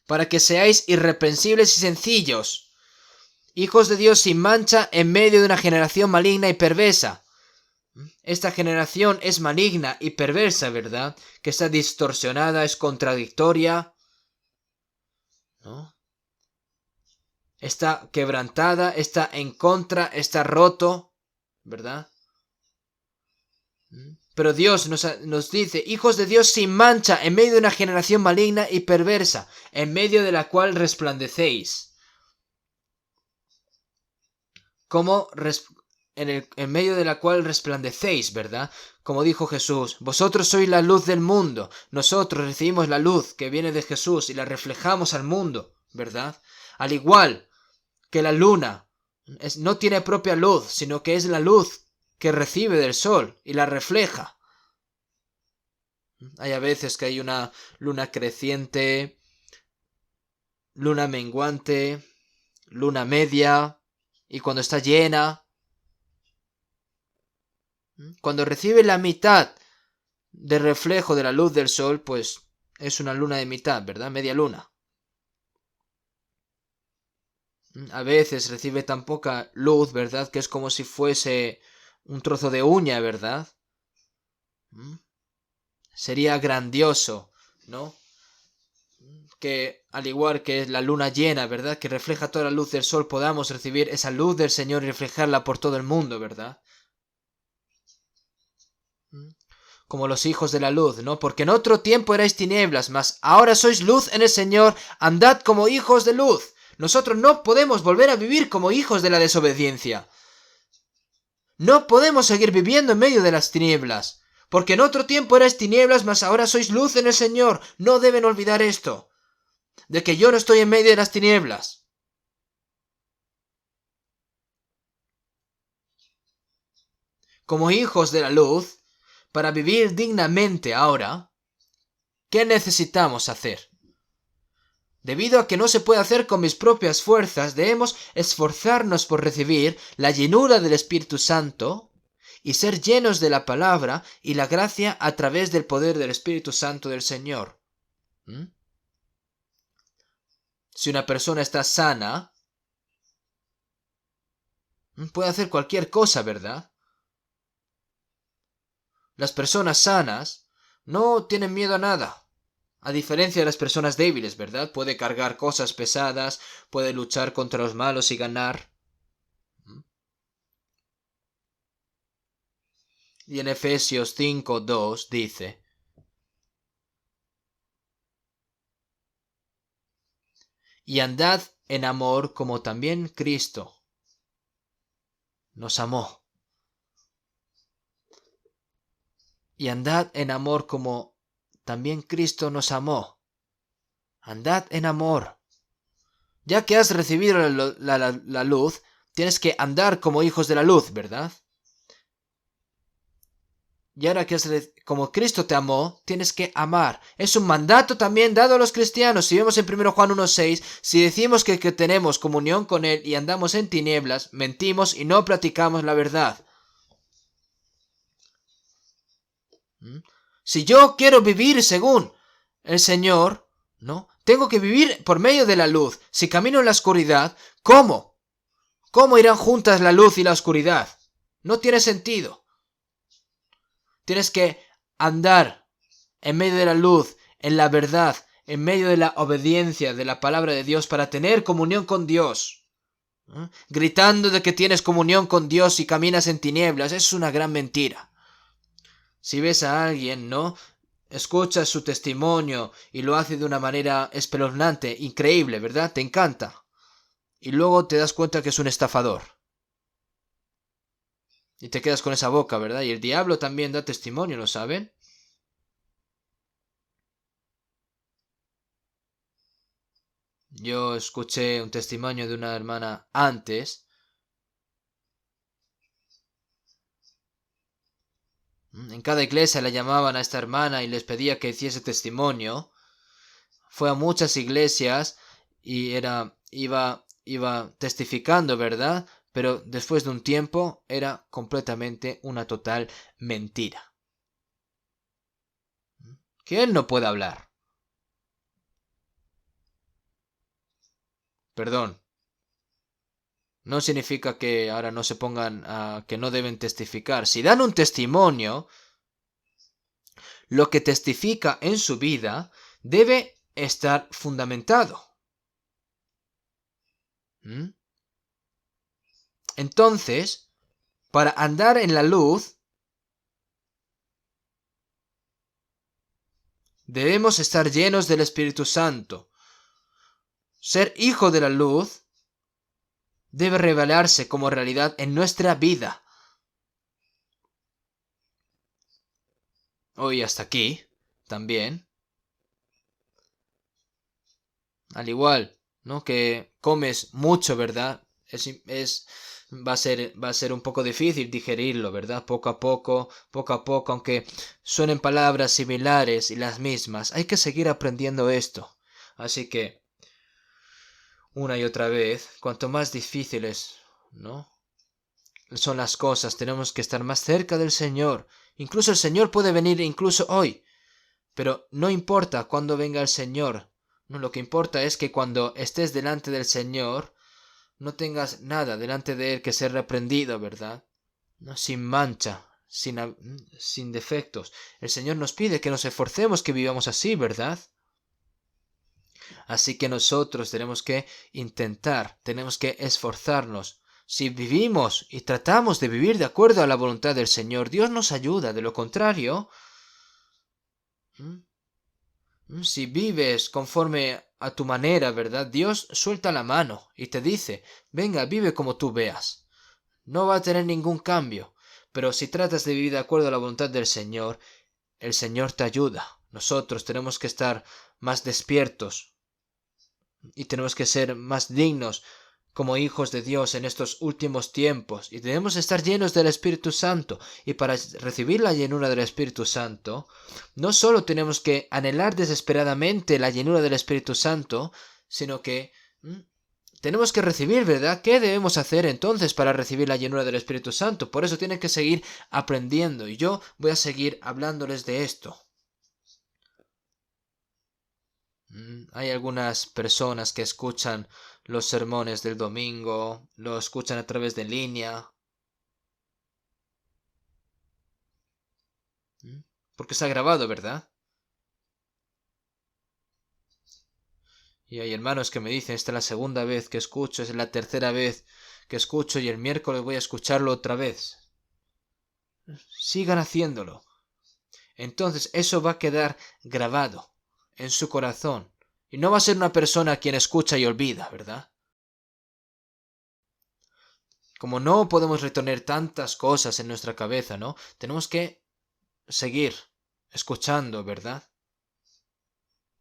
Para que seáis irreprensibles y sencillos, hijos de Dios sin mancha en medio de una generación maligna y perversa. Esta generación es maligna y perversa, ¿verdad? Que está distorsionada, es contradictoria, ¿no? Está quebrantada, está en contra, está roto, ¿verdad? Pero Dios nos dice, hijos de Dios sin mancha, en medio de una generación maligna y perversa, en medio de la cual resplandecéis. Como en medio de la cual resplandecéis, ¿verdad? Como dijo Jesús, vosotros sois la luz del mundo. Nosotros recibimos la luz que viene de Jesús y la reflejamos al mundo, ¿verdad? Al igual que la luna no tiene propia luz, sino que es la luz que recibe del sol y la refleja. Hay a veces que hay una luna creciente, luna menguante, luna media y cuando está llena. Cuando recibe la mitad del reflejo de la luz del sol, pues es una luna de mitad, ¿verdad? Media luna. A veces recibe tan poca luz, ¿verdad? Que es como si fuese un trozo de uña, ¿verdad? Sería grandioso, ¿no? Que al igual que la luna llena, ¿verdad? Que refleja toda la luz del sol, podamos recibir esa luz del Señor y reflejarla por todo el mundo, ¿verdad? Como los hijos de la luz, ¿no? Porque en otro tiempo erais tinieblas, mas ahora sois luz en el Señor, andad como hijos de luz. Nosotros no podemos volver a vivir como hijos de la desobediencia. No podemos seguir viviendo en medio de las tinieblas. Porque en otro tiempo erais tinieblas, mas ahora sois luz en el Señor. No deben olvidar esto, de que yo no estoy en medio de las tinieblas. Como hijos de la luz, para vivir dignamente ahora, ¿qué necesitamos hacer? Debido a que no se puede hacer con mis propias fuerzas, debemos esforzarnos por recibir la llenura del Espíritu Santo y ser llenos de la palabra y la gracia a través del poder del Espíritu Santo del Señor. Si una persona está sana, puede hacer cualquier cosa, ¿verdad? Las personas sanas no tienen miedo a nada. A diferencia de las personas débiles, ¿verdad? Puede cargar cosas pesadas, puede luchar contra los malos y ganar. Y en Efesios 5:2 dice: y andad en amor como también Cristo nos amó. Y andad en amor como también Cristo nos amó. Andad en amor. Ya que has recibido la luz, tienes que andar como hijos de la luz, ¿verdad? Y ahora que como Cristo te amó, tienes que amar. Es un mandato también dado a los cristianos. Si vemos en 1 Juan 1:6, si decimos que tenemos comunión con Él y andamos en tinieblas, mentimos y no practicamos la verdad. Si yo quiero vivir según el Señor, ¿no? Tengo que vivir por medio de la luz. Si camino en la oscuridad, ¿cómo? ¿Cómo irán juntas la luz y la oscuridad? No tiene sentido. Tienes que andar en medio de la luz, en la verdad, en medio de la obediencia de la palabra de Dios para tener comunión con Dios. Gritando de que tienes comunión con Dios y caminas en tinieblas, es una gran mentira. Si ves a alguien, ¿no? Escuchas su testimonio y lo hace de una manera espeluznante, increíble, ¿verdad? Te encanta. Y luego te das cuenta que es un estafador. Y te quedas con esa boca, ¿verdad? Y el diablo también da testimonio, ¿lo saben? Yo escuché un testimonio de una hermana antes. En cada iglesia la llamaban a esta hermana y les pedía que hiciese testimonio. Fue a muchas iglesias y iba testificando, ¿verdad? Pero después de un tiempo era completamente una total mentira. Que él no puede hablar. Perdón. No significa que ahora no se pongan a que no deben testificar. Si dan un testimonio, lo que testifica en su vida debe estar fundamentado. Entonces, para andar en la luz, debemos estar llenos del Espíritu Santo. Ser hijo de la luz debe revelarse como realidad en nuestra vida. Hoy hasta aquí, también. Al igual, ¿no? Que comes mucho, ¿verdad? Va a ser un poco difícil digerirlo, ¿verdad? Poco a poco, aunque suenen palabras similares y las mismas, hay que seguir aprendiendo esto. Así que una y otra vez, cuanto más difíciles, ¿no?, son las cosas, tenemos que estar más cerca del Señor. Incluso el Señor puede venir incluso hoy, pero no importa cuándo venga el Señor. No, lo que importa es que cuando estés delante del Señor, no tengas nada delante de Él que ser reprendido, ¿verdad? No, sin mancha, sin defectos. El Señor nos pide que nos esforcemos, que vivamos así, ¿verdad? Así que nosotros tenemos que intentar, tenemos que esforzarnos. Si vivimos y tratamos de vivir de acuerdo a la voluntad del Señor, Dios nos ayuda. De lo contrario, si vives conforme a tu manera, ¿verdad?, Dios suelta la mano y te dice, venga, vive como tú veas. No va a tener ningún cambio. Pero si tratas de vivir de acuerdo a la voluntad del Señor, el Señor te ayuda. Nosotros tenemos que estar más despiertos y tenemos que ser más dignos como hijos de Dios en estos últimos tiempos, y debemos estar llenos del Espíritu Santo. Y para recibir la llenura del Espíritu Santo, no solo tenemos que anhelar desesperadamente la llenura del Espíritu Santo, sino que tenemos que recibir, ¿verdad? ¿Qué debemos hacer entonces para recibir la llenura del Espíritu Santo? Por eso tienen que seguir aprendiendo, y yo voy a seguir hablándoles de esto. Hay algunas personas que escuchan los sermones del domingo, lo escuchan a través de línea, porque está grabado, ¿verdad? Y hay hermanos que me dicen, esta es la segunda vez que escucho, es la tercera vez que escucho y el miércoles voy a escucharlo otra vez. Sigan haciéndolo. Entonces eso va a quedar grabado en su corazón. Y no va a ser una persona quien escucha y olvida, ¿verdad? Como no podemos retener tantas cosas en nuestra cabeza, ¿no? Tenemos que seguir escuchando, ¿verdad?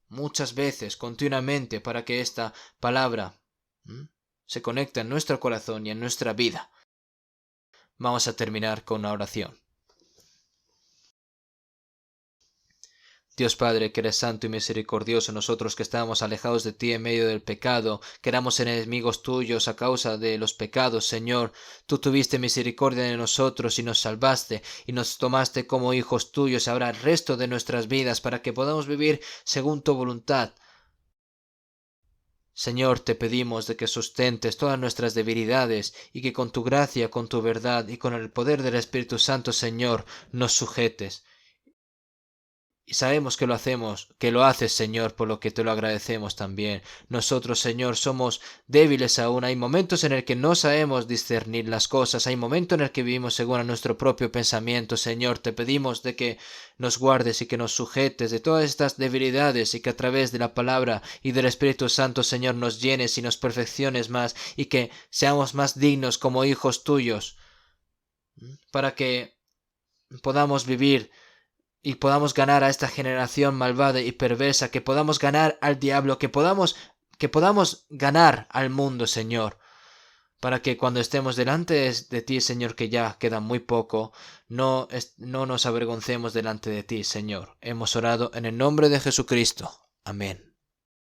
Muchas veces, continuamente, para que esta palabra se conecte en nuestro corazón y en nuestra vida. Vamos a terminar con una oración. Dios Padre, que eres santo y misericordioso, nosotros que estábamos alejados de ti en medio del pecado, que éramos enemigos tuyos a causa de los pecados, Señor, tú tuviste misericordia de nosotros y nos salvaste y nos tomaste como hijos tuyos ahora el resto de nuestras vidas para que podamos vivir según tu voluntad. Señor, te pedimos de que sustentes todas nuestras debilidades y que con tu gracia, con tu verdad y con el poder del Espíritu Santo, Señor, nos sujetes. Y sabemos que lo hacemos, que lo haces, Señor, por lo que te lo agradecemos también. Nosotros, Señor, somos débiles aún. Hay momentos en el que no sabemos discernir las cosas. Hay momentos en el que vivimos según a nuestro propio pensamiento. Señor, te pedimos de que nos guardes y que nos sujetes de todas estas debilidades y que a través de la palabra y del Espíritu Santo, Señor, nos llenes y nos perfecciones más y que seamos más dignos como hijos tuyos para que podamos vivir y podamos ganar a esta generación malvada y perversa, que podamos ganar al diablo, que podamos ganar al mundo, Señor, para que cuando estemos delante de ti, Señor, que ya queda muy poco, no nos avergoncemos delante de ti, Señor. Hemos orado en el nombre de Jesucristo. Amén.